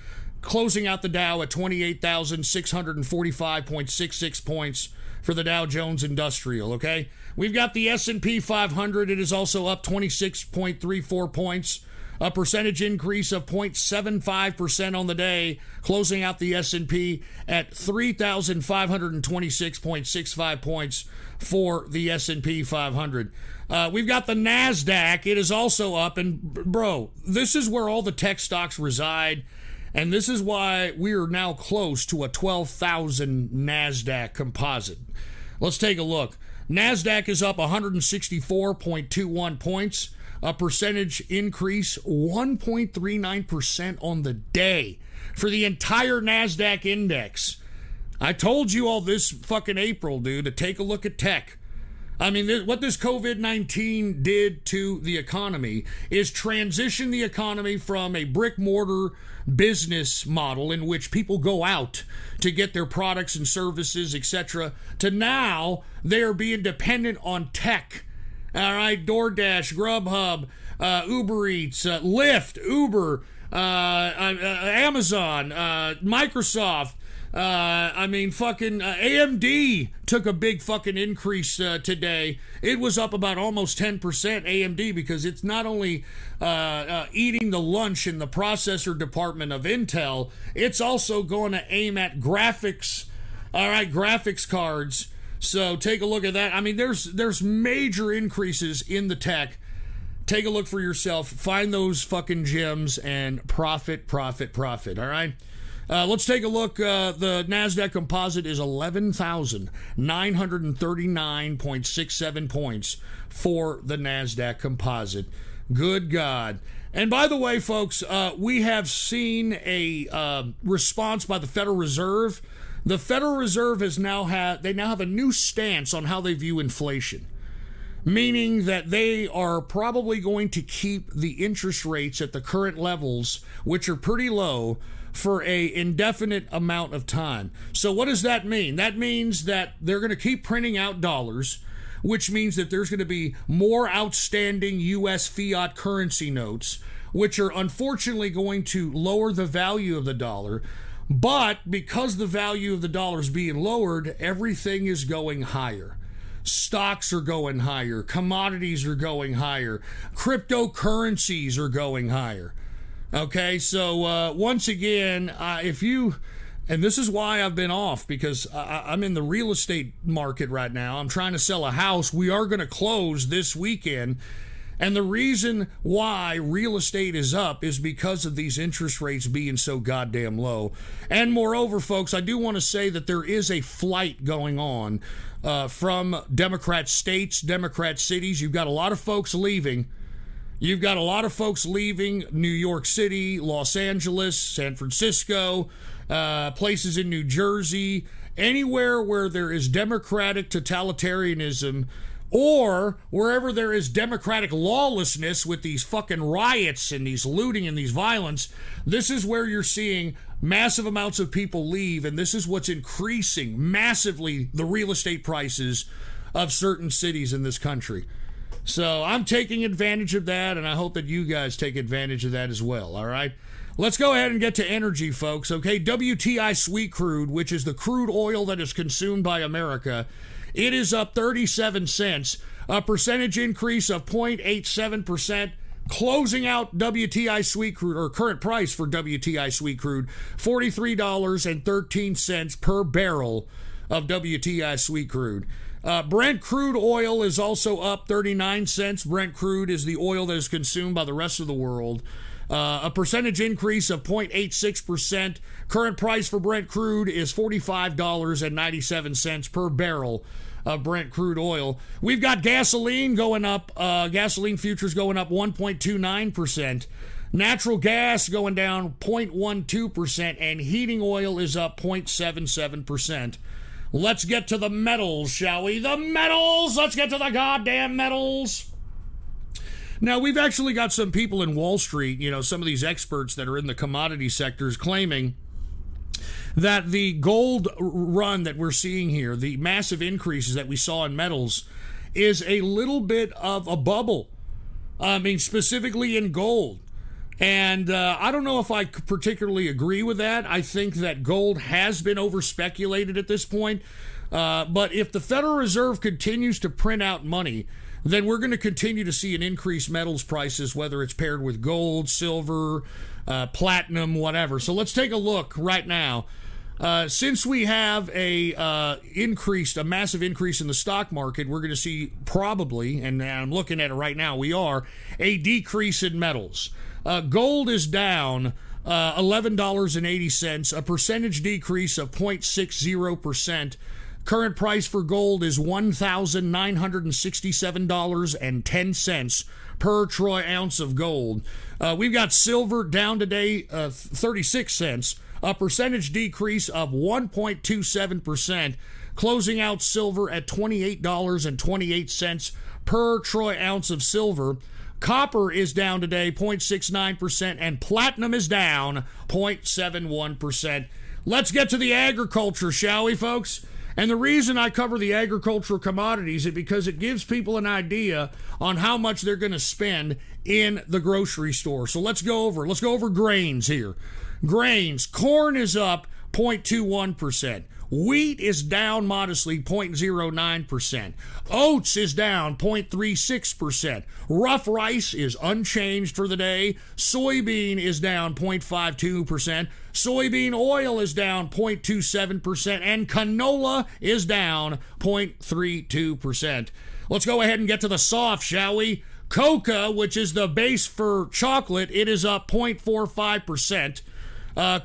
closing out the Dow at 28,645.66 points for the Dow Jones Industrial, okay? We've got the S&P 500. It is also up 26.34 points, a percentage increase of 0.75% on the day, closing out the S&P at 3,526.65 points for the S&P 500. We've got the NASDAQ. It is also up. And, bro, this is where all the tech stocks reside. And this is why we are now close to a 12,000 NASDAQ composite. Let's take a look. NASDAQ is up 164.21 points. A percentage increase, 1.39% on the day for the entire NASDAQ index. I told you all this fucking April, dude, to take a look at tech. I mean, what this COVID-19 did to the economy is transition the economy from a brick-mortar business model in which people go out to get their products and services, etc., to now they are being dependent on tech. All right, DoorDash, Grubhub, Uber Eats, Lyft, Uber, Amazon, Microsoft. AMD took a big fucking increase today. It was up about almost 10%, AMD, because it's not only eating the lunch in the processor department of Intel, it's also going to aim at graphics, all right, graphics cards. So take a look at that. I mean, there's major increases in the tech. Take a look for yourself. Find those fucking gems and profit, all right? Let's take a look. The NASDAQ composite is 11,939.67 points for the NASDAQ composite. Good God. And by the way, folks, we have seen a response by the Federal Reserve. The Federal Reserve now have a new stance on how they view inflation, meaning that they are probably going to keep the interest rates at the current levels, which are pretty low, for a indefinite amount of time. So what does that mean? That means that they're going to keep printing out dollars, which means that there's going to be more outstanding U.S. fiat currency notes, which are unfortunately going to lower the value of the dollar. But because the value of the dollar is being lowered, everything is going higher. Stocks are going higher. Commodities are going higher. Cryptocurrencies are going higher. Okay, so once again, if you And this is why I've been off, because I'm in the real estate market right now. I'm trying to sell a house. We are going to close this weekend. And the reason why real estate is up is because of these interest rates being so goddamn low. And moreover, folks, I do want to say that there is a flight going on from Democrat states, Democrat cities. You've got a lot of folks leaving. You've got a lot of folks leaving New York City, Los Angeles, San Francisco, places in New Jersey, anywhere where there is democratic totalitarianism, or wherever there is democratic lawlessness with these fucking riots and these looting and these violence. This is where you're seeing massive amounts of people leave, and this is what's increasing massively the real estate prices of certain cities in this country. So I'm taking advantage of that, and I hope that you guys take advantage of that as well, all right? Let's go ahead and get to energy, folks, okay? WTI sweet crude, which is the crude oil that is consumed by America, it is up 37 cents, a percentage increase of 0.87%, closing out WTI sweet crude, or current price for WTI sweet crude, $43.13 per barrel of WTI sweet crude. Brent crude oil is also up 39 cents. Brent crude is the oil that is consumed by the rest of the world. A percentage increase of 0.86%. Current price for Brent crude is $45.97 per barrel of Brent crude oil. We've got gasoline going up, gasoline futures going up 1.29%. Natural gas going down 0.12%, and heating oil is up 0.77%. Let's get to the metals, shall we? The metals! Let's get to the goddamn metals! Now, we've actually got some people in Wall Street, you know, some of these experts that are in the commodity sectors claiming that the gold run that we're seeing here, the massive increases that we saw in metals, is a little bit of a bubble. I mean, specifically in gold. And I don't know if I particularly agree with that. I think that gold has been over-speculated at this point. But if the Federal Reserve continues to print out money, then we're going to continue to see an increased metals prices, whether it's paired with gold, silver, platinum, whatever. So let's take a look right now. Since we have a massive increase in the stock market, we're going to see probably, and I'm looking at it right now, we are, a decrease in metals. Gold is down $11.80, a percentage decrease of 0.60%. Current price for gold is $1,967.10 per troy ounce of gold. We've got silver down today 36 cents, a percentage decrease of 1.27%, closing out silver at $28.28 per troy ounce of silver. Copper is down today 0.69%, and platinum is down 0.71%. Let's get to the agriculture, shall we, folks? And the reason I cover the agricultural commodities is because it gives people an idea on how much they're going to spend in the grocery store. So let's go over grains here. Grains, corn is up 0.21%. Wheat is down modestly 0.09%. Oats is down 0.36%. Rough rice is unchanged for the day. Soybean is down 0.52%. Soybean oil is down 0.27%. And canola is down 0.32%. Let's go ahead and get to the soft, shall we? Cocoa, which is the base for chocolate, it is up 0.45%.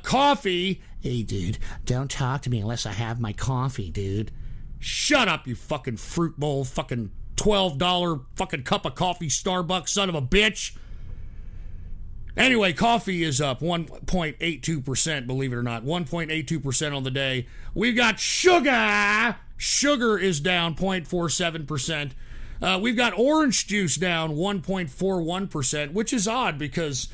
Coffee, hey, dude, don't talk to me unless I have my coffee, dude. Shut up, you fucking fruit bowl, fucking $12 fucking cup of coffee, Starbucks, son of a bitch. Anyway, coffee is up 1.82%, believe it or not. 1.82% on the day. We've got sugar. Sugar is down 0.47%. We've got orange juice down 1.41%, which is odd because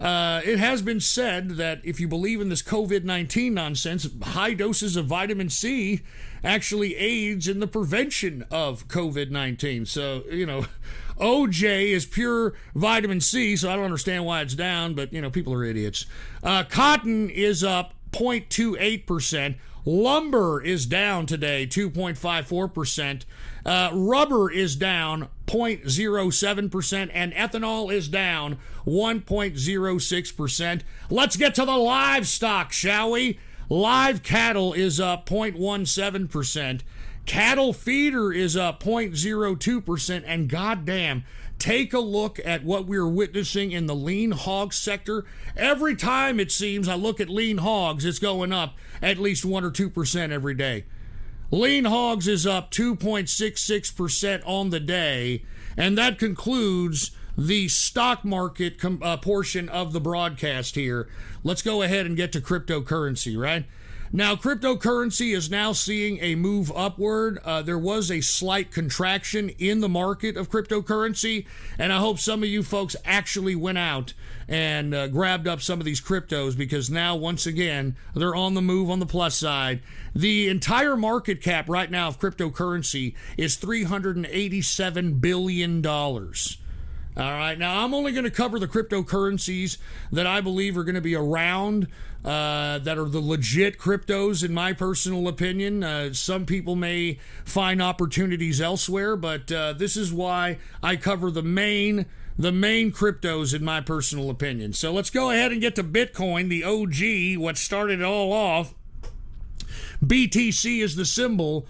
it has been said that if you believe in this COVID-19 nonsense, high doses of vitamin C actually aids in the prevention of COVID-19. So, you know, OJ is pure vitamin C, so I don't understand why it's down, but, you know, people are idiots. Cotton is up 0.28%. Lumber is down today, 2.54%. Rubber is down 0.07%, and ethanol is down 1.06%. Let's get to the livestock, shall we? Live cattle is up 0.17%. Cattle feeder is up 0.02%. And goddamn, take a look at what we're witnessing in the lean hog sector. Every time it seems I look at lean hogs, it's going up at least 1 or 2% every day. Lean hogs is up 2.66% on the day. And that concludes the stock market portion of the broadcast here. Let's go ahead and get to cryptocurrency, right? Now, cryptocurrency is now seeing a move upward. There was a slight contraction in the market of cryptocurrency, and I hope some of you folks actually went out and grabbed up some of these cryptos, because now, once again, they're on the move on the plus side. The entire market cap right now of cryptocurrency is $387 billion. All right, now I'm only going to cover the cryptocurrencies that I believe are going to be around, that are the legit cryptos, in my personal opinion. Some people may find opportunities elsewhere, but this is why I cover the main cryptos, in my personal opinion. So let's go ahead and get to Bitcoin, the OG, what started it all off. BTC is the symbol.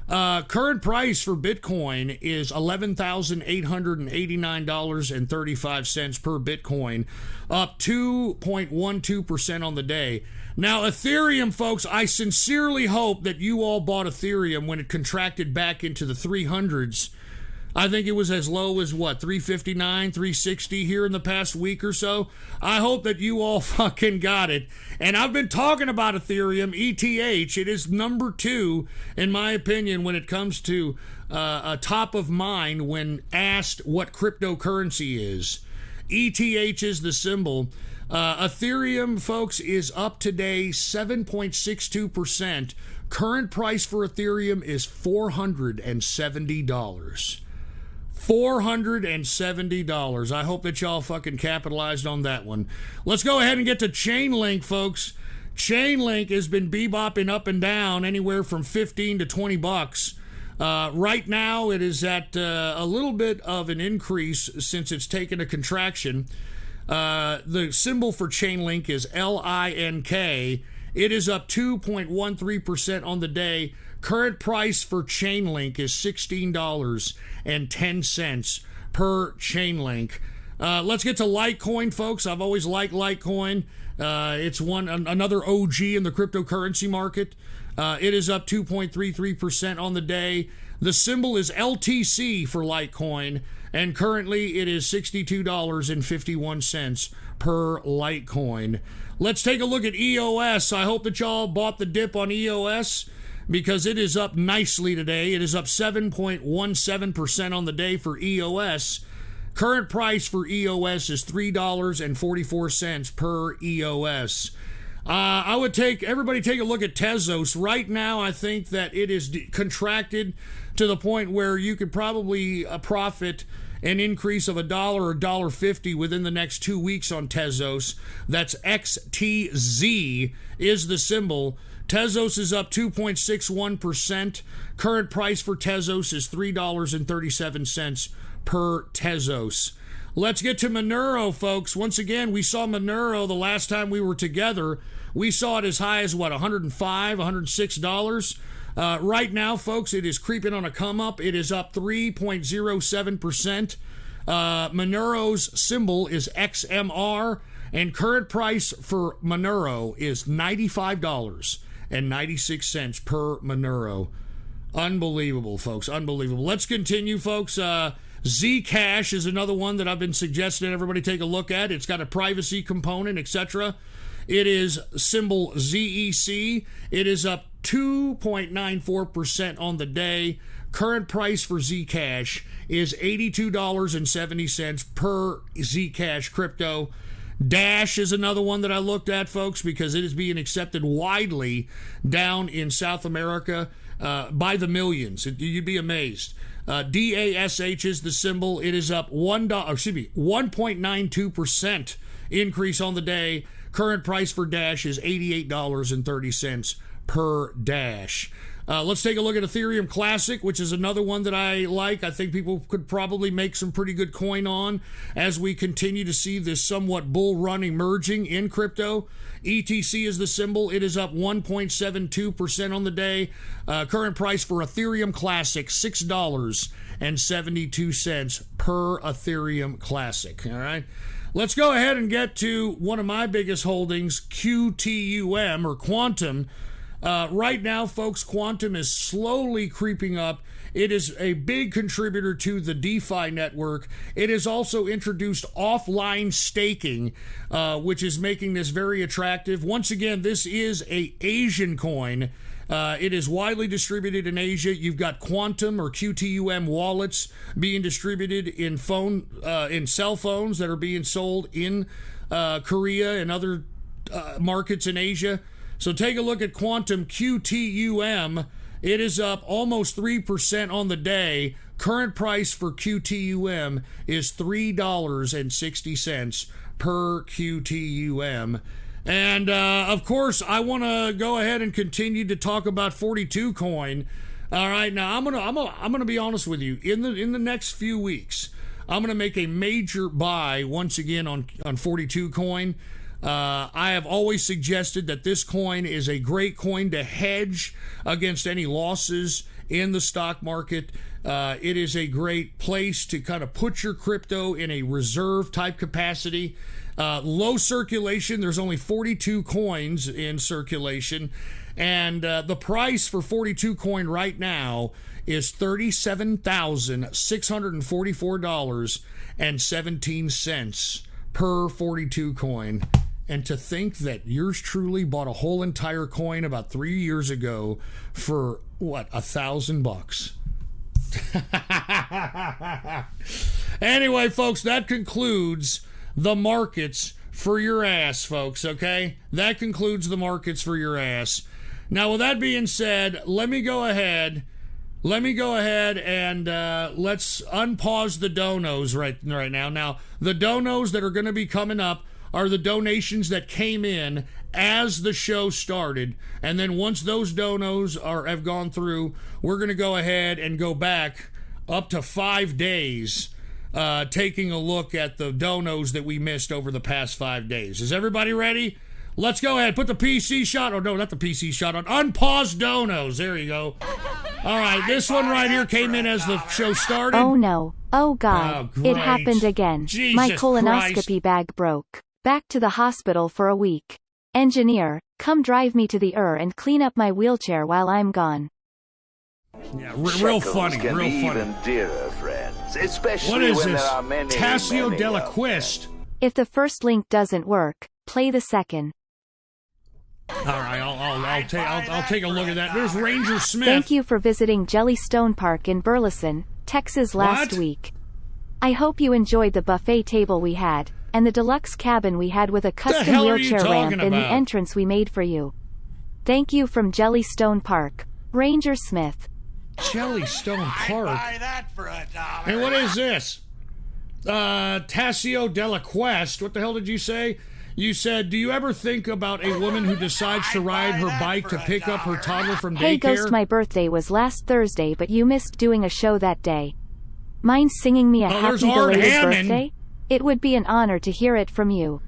Current price for Bitcoin is $11,889.35 per Bitcoin, up 2.12% on the day. Now, Ethereum, folks, I sincerely hope that you all bought Ethereum when it contracted back into the 300s. I think it was as low as, what, 359, 360 here in the past week or so. I hope that you all fucking got it. And I've been talking about Ethereum, ETH. It is number 2, in my opinion, when it comes to a top of mind when asked what cryptocurrency is. ETH is the symbol. Ethereum, folks, is up today 7.62%. Current price for Ethereum is $470. $470. I hope that y'all fucking capitalized on that one. Let's go ahead and get to Chainlink, folks. Chainlink has been bebopping up and down anywhere from 15 to 20 bucks. Right now, it is at a little bit of an increase since it's taken a contraction. The symbol for Chainlink is LINK. It is up 2.13% on the day. Current price for Chainlink is $16.10 per Chainlink. Let's get to Litecoin, folks. I've always liked Litecoin. It's another OG in the cryptocurrency market. It is up 2.33% on the day. The symbol is LTC for Litecoin, and currently it is $62.51 per Litecoin. Let's take a look at EOS. I hope that y'all bought the dip on EOS, because it is up nicely today. It is up 7.17% on the day for EOS. Current price for EOS is $3.44 per EOS. I would everybody take a look at Tezos. Right now, I think that it is contracted to the point where you could probably profit an increase of $1 or $1.50 within the next 2 weeks on Tezos. That's XTZ is the symbol. Tezos is up 2.61%. Current price for Tezos is $3.37 per Tezos. Let's get to Monero, folks. Once again, we saw Monero the last time we were together. We saw it as high as, what, $105, $106? Right now, folks, it is creeping on a come up. It is up 3.07%. Monero's symbol is XMR, and current price for Monero is $95.96 per Monero. Unbelievable, folks. Unbelievable. Let's continue, folks. Zcash is another one that I've been suggesting everybody take a look at. It's got a privacy component, etc. It is symbol ZEC. It is up 2.94% on the day. Current price for Zcash is $82.70 per Zcash crypto. Dash is another one that I looked at, folks, because it is being accepted widely down in South America by the millions. You'd be amazed. DASH is the symbol. It is up $1.92% increase on the day. Current price for Dash is $88.30 per Dash. Let's take a look at Ethereum Classic, which is another one that I like. I think people could probably make some pretty good coin on as we continue to see this somewhat bull run emerging in crypto. ETC is the symbol. It is up 1.72% on the day. Current price for Ethereum Classic, $6.72 per Ethereum Classic. All right. Let's go ahead and get to one of my biggest holdings, QTUM, or Quantum. Right now, folks, Quantum is slowly creeping up. It is a big contributor to the DeFi network. It has also introduced offline staking, which is making this very attractive. Once again, this is an Asian coin. It is widely distributed in Asia. You've got Quantum or QTUM wallets being distributed in cell phones that are being sold in Korea and other markets in Asia. So take a look at Quantum QTUM. It is up almost 3% on the day. Current price for QTUM is $3.60 per QTUM. And of course, I want to go ahead and continue to talk about 42 Coin. All right, now I'm gonna be honest with you. In the next few weeks, I'm gonna make a major buy once again on 42 Coin. I have always suggested that this coin is a great coin to hedge against any losses in the stock market. It is a great place to kind of put your crypto in a reserve type capacity. Low circulation. There's only 42 coins in circulation. And the price for 42 Coin right now is $37,644.17 per 42 Coin. And to think that yours truly bought a whole entire coin about 3 years ago for, what, $1,000? Anyway, folks, that concludes the markets for your ass, folks, okay? That concludes the markets for your ass. Now, with that being said, let me go ahead and let's unpause the donos right now. Now, the donos that are going to be coming up are the donations that came in as the show started. And then once those donos have gone through, we're going to go ahead and go back up to 5 days, taking a look at the donos that we missed over the past 5 days. Is everybody ready? Let's go ahead. Put the PC shot, or no, not the PC shot on. Unpause donos. There you go. All right, this one right here came in as the show started. Oh, no. Oh, God. It happened again. Jesus My colonoscopy Christ. bag broke. Back to the hospital for a week. Engineer, come drive me to the and clean up my wheelchair while I'm gone. Yeah, real funny, can real be funny. even dearer, friends, especially What is when this? there are many, Tassio many Della of Quist. If the first link doesn't work, play the second. All right, I'll take a look at that. There's Ranger Smith. Thank you for visiting Jellystone Park in Burleson, Texas last What? week. I hope you enjoyed the buffet table we had, and the deluxe cabin we had with a custom hell are you wheelchair ramp talking in the about? entrance we made for you. Thank you from Jellystone Park, Ranger Smith. Jellystone Park. Buy that for $1. And what is this? Tassio Della Quest. What the hell did you say? You said, do you ever think about a woman who decides to ride her bike to pick up her toddler from Hey daycare? Ghost, my birthday was last Thursday but you missed doing a show that day. Mind singing me a there's happy Art belated Hammond. birthday? It would be an honor to hear it from you.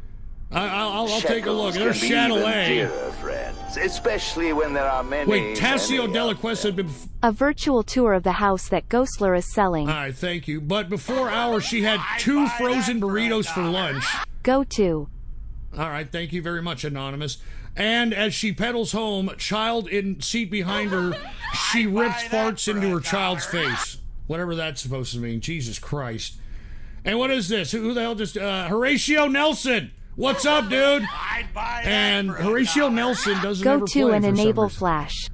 I'll take a look. Shekels There's can be even Chatelet. dearer, friends, especially when there are many. Wait, Tassio many Della of Quest them. had been... A virtual tour of the house that Ghostler is selling. All right, thank you. But before hours, she had 2 frozen burritos for lunch. Go to. All right, thank you very much, Anonymous. And as she pedals home, child in seat behind her, she rips farts into her child's face. Whatever that's supposed to mean. Jesus Christ. And what is this? Who the hell just... Horatio Nelson! What's up, dude? I'd buy that And for Horatio $1. Nelson doesn't Go ever to play and for some enable reason. Flash.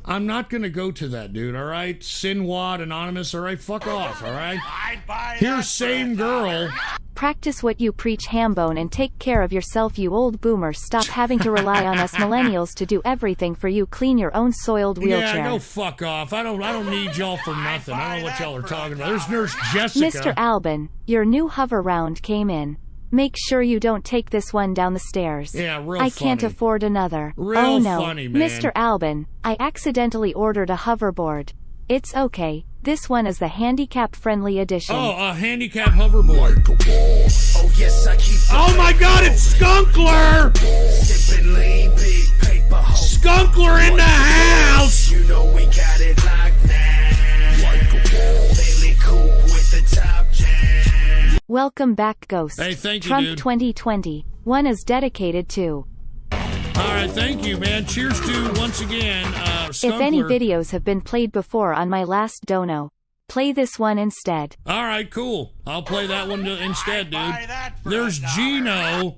I'm not going to go to that, dude, all right? Sinwad, Anonymous, all right? Fuck off, all right? I'd buy that Here's for same $1. girl. Practice what you preach, Hambone, and take care of yourself, you old boomer. Stop having to rely on us millennials to do everything for you. Clean your own soiled wheelchair. Yeah, go fuck off. I don't need y'all for nothing. I don't know what y'all are talking about. There's Nurse Jessica. Mr. Albin, your new hover round came in. Make sure you don't take this one down the stairs. Yeah, real I can't funny. afford another. Real oh no, funny, man. Mr. Albin, I accidentally ordered a hoverboard. It's okay. This one is the handicap-friendly edition. Oh, a handicap hoverboard. Oh yes, I keep. Oh my God, it's Skunkler! Sipping lean, big paper. Skunkler in the house! You know we got it locked down. Bailey coupe with the top jam. Welcome back, Ghost. Hey, thank you, Trump dude. 2020. One is dedicated to. All right, thank you, man. Cheers to, once again, Skunkler. If any videos have been played before on my last dono, play this one instead. All right, cool. I'll play that one instead, dude. Buy that for There's $1. Gino.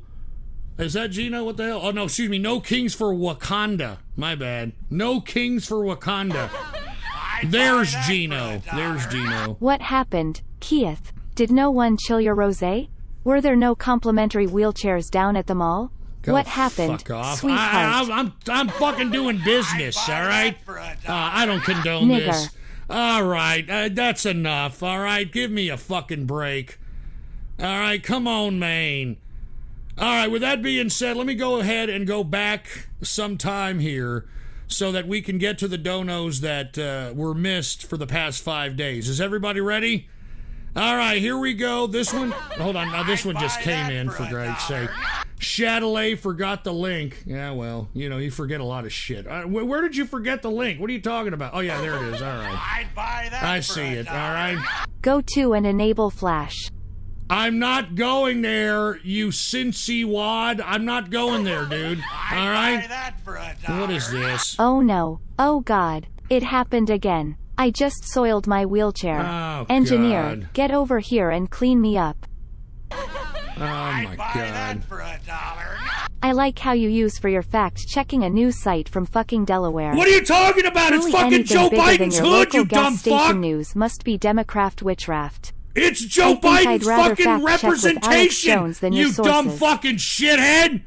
Is that Gino? What the hell? Oh, no, excuse me. No Kings for Wakanda. My bad. No Kings for Wakanda. There's Gino. There's Gino. What happened, Keith? Did no one chill your rosé? Were there no complimentary wheelchairs down at the mall? Go what happened, fuck off. sweetheart? I'm fucking doing business, Buy all that right? for $1. I don't condone Nigger. this. All right, that's enough, all right? Give me a fucking break. All right, come on, Maine. All right, with that being said, let me go ahead and go back some time here so that we can get to the donos that were missed for the past 5 days. Is everybody ready? All right, here we go. This one, hold on, now this one just came in, for Christ's sake. Chatelet forgot the link. Yeah, well, you forget a lot of shit. Where did you forget the link? What are you talking about? Oh, yeah, there it is. All right. I'd buy that I for see it. $1. All right. Go to and enable flash. I'm not going there, you Cincy wad. I'm not going there, dude. All Buy right? that for $1. What is this? Oh no. Oh god. It happened again. I just soiled my wheelchair. Oh, Engineer, God. get over here and clean me up. Oh, my Buy God. that for $1. I like how you use for your fact-checking a news site from fucking Delaware. What are you talking about? It's Truly fucking anything Joe bigger than Biden's your hood, local you dumb gas station fuck! news must be Democrat witchcraft. It's Joe I think I'd Biden's rather fucking fact-check with Alex representation, Jones than your you dumb sources. fucking shithead!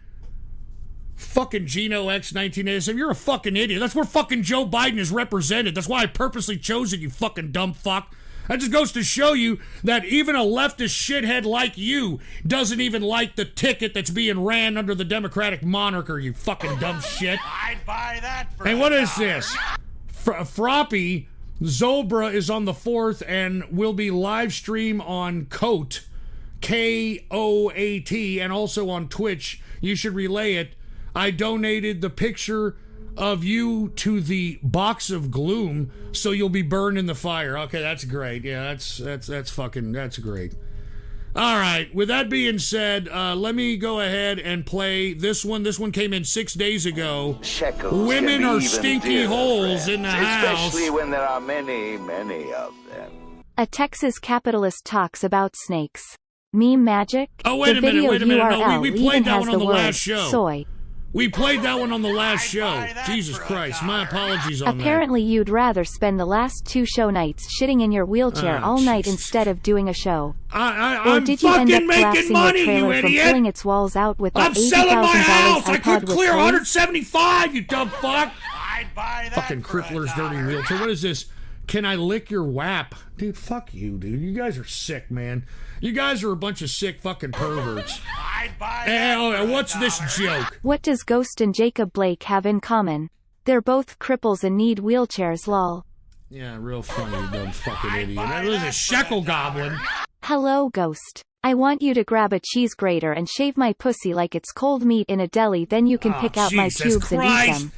Fucking Gino X 1987, you're a fucking idiot. That's where fucking Joe Biden is represented. That's why I purposely chose it, you fucking dumb fuck. That just goes to show you that even a leftist shithead like you doesn't even like the ticket that's being ran under the Democratic monarchy, you fucking dumb shit. I'd buy that for And $1. what is this? Froppy Zobra is on the 4th and will be live stream on Coat, Koat, and also on Twitch. You should relay it. I donated the picture of you to the box of gloom, so you'll be burned in the fire. Okay, that's great. Yeah, that's great. All right, with that being said, let me go ahead and play this one. This one came in 6 days ago. Shekels Women can be are even stinky dearer, holes friends, in the house. especially when there are many, many of them. A Texas capitalist talks about snakes. Meme magic? Oh, wait the a minute, video wait a minute. No, URL we even played that has one on the word last show. soy. We played that one on the last show. buy that Jesus for Christ, $1. my apologies on Apparently you'd rather spend the last 2 show nights shitting in your wheelchair Oh, all night Jesus. instead of doing a show. that. Or I'm did you end fucking up making collapsing money, your trailer you from idiot. pulling its walls out with I'm that selling my house. $80,000 I iPod could with clear code? 175, you dumb fuck. I'd buy that Fucking for crippler's $1. dirty wheelchair. What is this? Can I lick your wap? Dude, fuck you, dude. You guys are sick, man. You guys are a bunch of sick fucking perverts. I'd buy And, that for what's this $1. joke? What does Ghost and Jacob Blake have in common? They're both cripples and need wheelchairs, lol. Yeah, real funny, you dumb fucking idiot. buy That was a that for shekel $1. goblin. Hello, Ghost. I want you to grab a cheese grater and shave my pussy like it's cold meat in a deli, then you can Oh, pick out my Jesus tubes and eat Christ. them.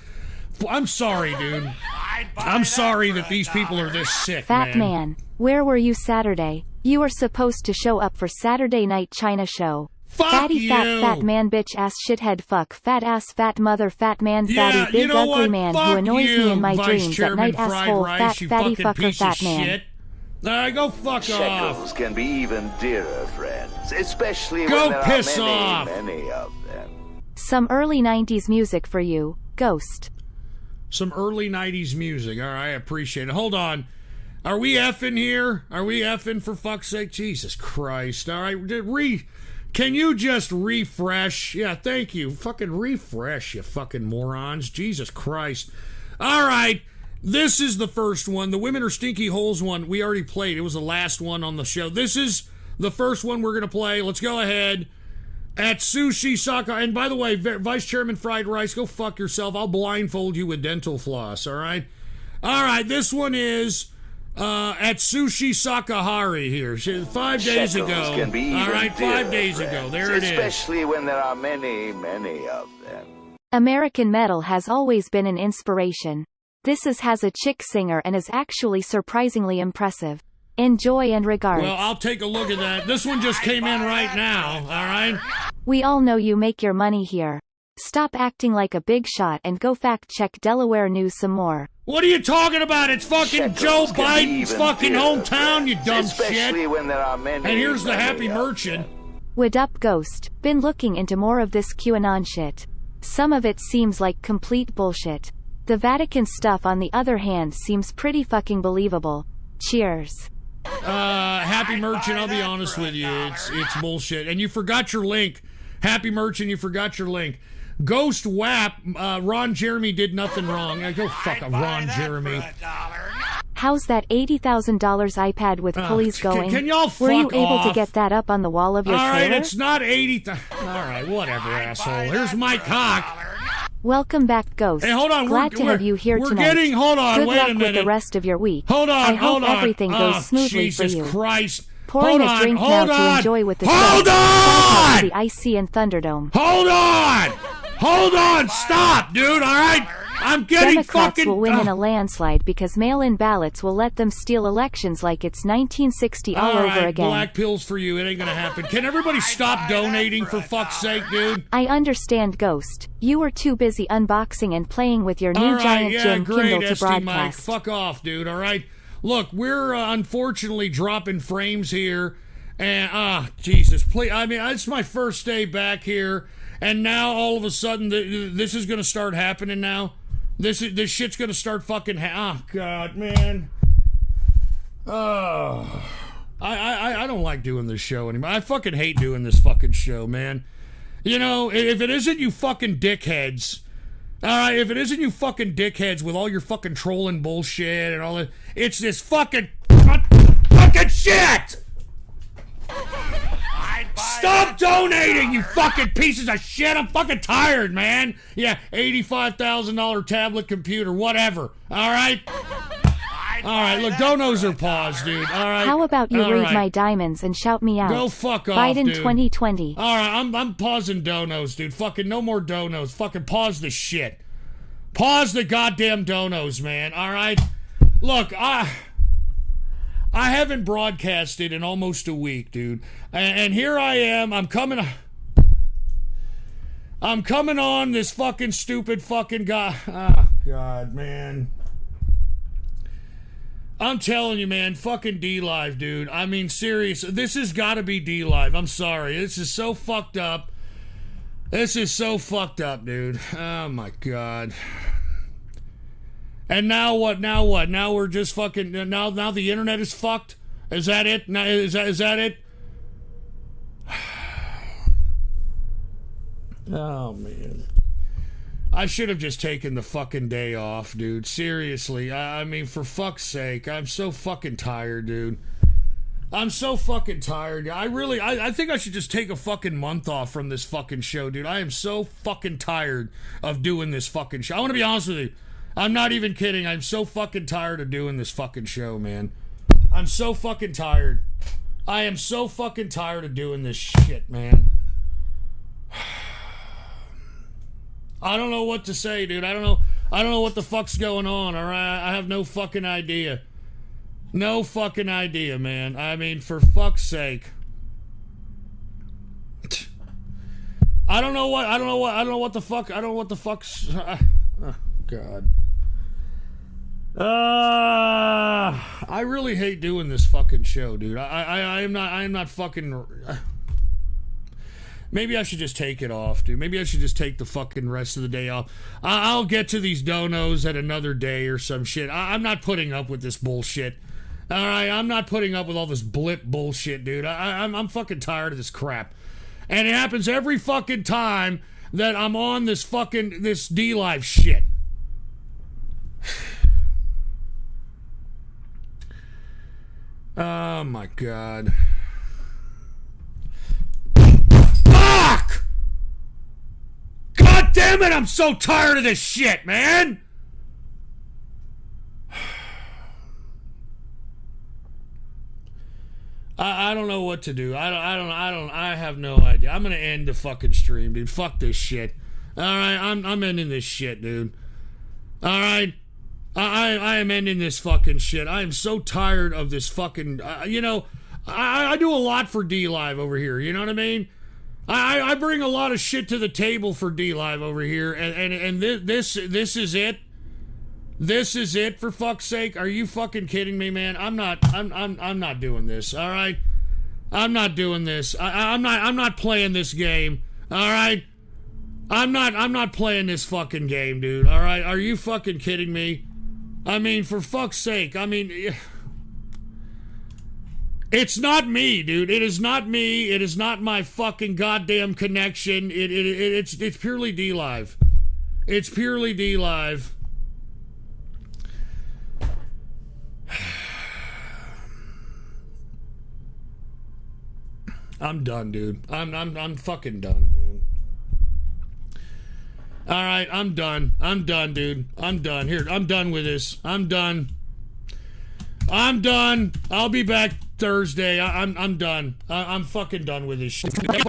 I'm sorry, dude. I'd buy I'm that sorry for that these people are this sick, Fat man, where were you Saturday? You were supposed to show up for Saturday night China show. Fuck Fatty you. fat man bitch ass shithead fuck fat ass fat mother fat man fatty Yeah, big you know ugly what? man Fuck who annoys you, me in my Vice dreams at Chairman night Fried asshole Rice, fat you fatty fucking fucker piece fat of man. shit. All right, go fuck off. Shekels can be even dearer, friends, especially Go when there piss are many, off. many of them. Some early 90s music for you, Ghost. Some early 90s music. All right, I appreciate it. Hold on. Are we effing here? Are we effing, for fuck's sake? Jesus Christ. All right, can you just refresh? Yeah, thank you. Fucking refresh, you fucking morons. Jesus Christ. All right, this is the first one. The Women Are Stinky Holes one, we already played. It was the last one on the show. This is the first one we're going to play. Let's go ahead At Sushi Saka. And by the way, Vice Chairman Fried Rice, go fuck yourself. I'll blindfold you with dental floss, all right? All right, this one is at Sushi Sakahari here. 5 days Shekels ago. can be All even right, 5 dearer, days ago. friends, There it is. especially when there are many, many of them. American metal has always been an inspiration. This has a chick singer and is actually surprisingly impressive. Enjoy and regards. Well, I'll take a look at that. This one just came in right now, all right? We all know you make your money here. Stop acting like a big shot and go fact check Delaware news some more. What are you talking about? It's fucking Shekels Joe can be Biden's even fucking dearer, hometown, you friends, dumb especially shit. when there are many, And here's the many happy of merchant. them. What up, Ghost? Been looking into more of this QAnon shit. Some of it seems like complete bullshit. The Vatican stuff, on the other hand, seems pretty fucking believable. Cheers. Happy merchant, I'll be honest with you. It's bullshit. And you forgot your link. Happy merchant, you forgot your link. Ghost WAP, Ron Jeremy did nothing wrong. Go fuck a Ron Jeremy. How's that $80,000 iPad with pulleys going? Can y'all fuck Were you able off? to get that up on the wall of your All right, trailer? it's not 80. All right, whatever, asshole. Here's Mike Hawk. Welcome back, Ghost. Hey, hold on. Glad to have you here we're tonight. getting. Hold on. Good wait luck a minute. with the rest of your week. Hold on. I hope hold on. everything goes smoothly Jesus for you. Christ. Pouring hold a on. drink hold now on. to enjoy with the Hold show. Shout out to on. the IC and Thunderdome. Hold on. Hold on. Stop, dude. All right. I'm getting Democrats fucking. will win in a landslide because mail-in ballots will let them steal elections like it's 1960 all over right, again. black pills for you. It ain't gonna happen. Can everybody stop donating for fuck's sake, dude? I understand, Ghost. You were too busy unboxing and playing with your new All right, giant yeah, gym great, Kindle to SD Mike. broadcast. Fuck off, dude. All right. Look, we're unfortunately dropping frames here, and Jesus, please. I mean, it's my first day back here, and now all of a sudden this is gonna start happening now. This shit's gonna start fucking. Oh God, man. Oh, I don't like doing this show anymore. I fucking hate doing this fucking show, man. You know, if it isn't you fucking dickheads. All right, if it isn't you fucking dickheads with all your fucking trolling bullshit and all that, it's this fucking shit. Stop donating, you fucking pieces of shit. I'm fucking tired, man. Yeah, $85,000 tablet computer, whatever. All right? All right, look, donos are paused, dude. All right? How about you All read right. my diamonds and shout me out? Go fuck off, Biden dude. 2020. All right, I'm pausing donos, dude. Fucking no more donos. Fucking pause the shit. Pause the goddamn donos, man. All right? Look, I haven't broadcasted in almost a week, dude. And here I am. I'm coming on this fucking stupid fucking guy. Oh, God, man. I'm telling you, man, fucking D-Live, dude. I mean, serious. This has got to be D-Live. I'm sorry. This is so fucked up. This is so fucked up, dude. Oh, my God. And now what? Now what? Now we're just fucking... Now the internet is fucked? Is that it? Now, is that it? Oh, man. I should have just taken the fucking day off, dude. Seriously. I mean, for fuck's sake. I'm so fucking tired, dude. I'm so fucking tired. I think I should just take a fucking month off from this fucking show, dude. I am so fucking tired of doing this fucking show. I want to be honest with you. I'm not even kidding. I'm so fucking tired of doing this fucking show, man. I'm so fucking tired. I am so fucking tired of doing this shit, man. I don't know what to say, dude. I don't know what the fuck's going on, all right? I have no fucking idea. No fucking idea, man. I mean, for fuck's sake. I don't know what the fuck's... Oh, God. I really hate doing this fucking show, dude. I am not fucking... Maybe I should just take it off, dude. Maybe I should just take the fucking rest of the day off. I'll get to these donos at another day or some shit. I'm not putting up with this bullshit. All right, I'm not putting up with all this blip bullshit, dude. I'm fucking tired of this crap. And it happens every fucking time that I'm on this D-Live shit. Oh, my God. Fuck! damn it, I'm so tired of this shit, man. I don't know what to do. I have no idea. I'm gonna end the fucking stream, dude. Fuck this shit. Alright, I'm ending this shit, dude. Alright? I am ending this fucking shit. I am so tired of this fucking, you know, I do a lot for D-Live over here, you know what I mean? I bring a lot of shit to the table for D-Live over here, and this is it? This is it, for fuck's sake? Are you fucking kidding me, man? I'm not doing this, alright? I'm not doing this. I'm not playing this game, alright? I'm not playing this fucking game, dude, alright? Are you fucking kidding me? I mean, for fuck's sake, I mean, it's not me, dude. It is not me. It is not my fucking goddamn connection. It's purely D-Live. It's purely D-Live. I'm done, dude. I'm fucking done, man. All right, I'm done. I'm done, dude. I'm done. Here, I'm done with this. I'm done. I'm done. I'll be back Thursday. I'm done. I'm fucking done with this shit.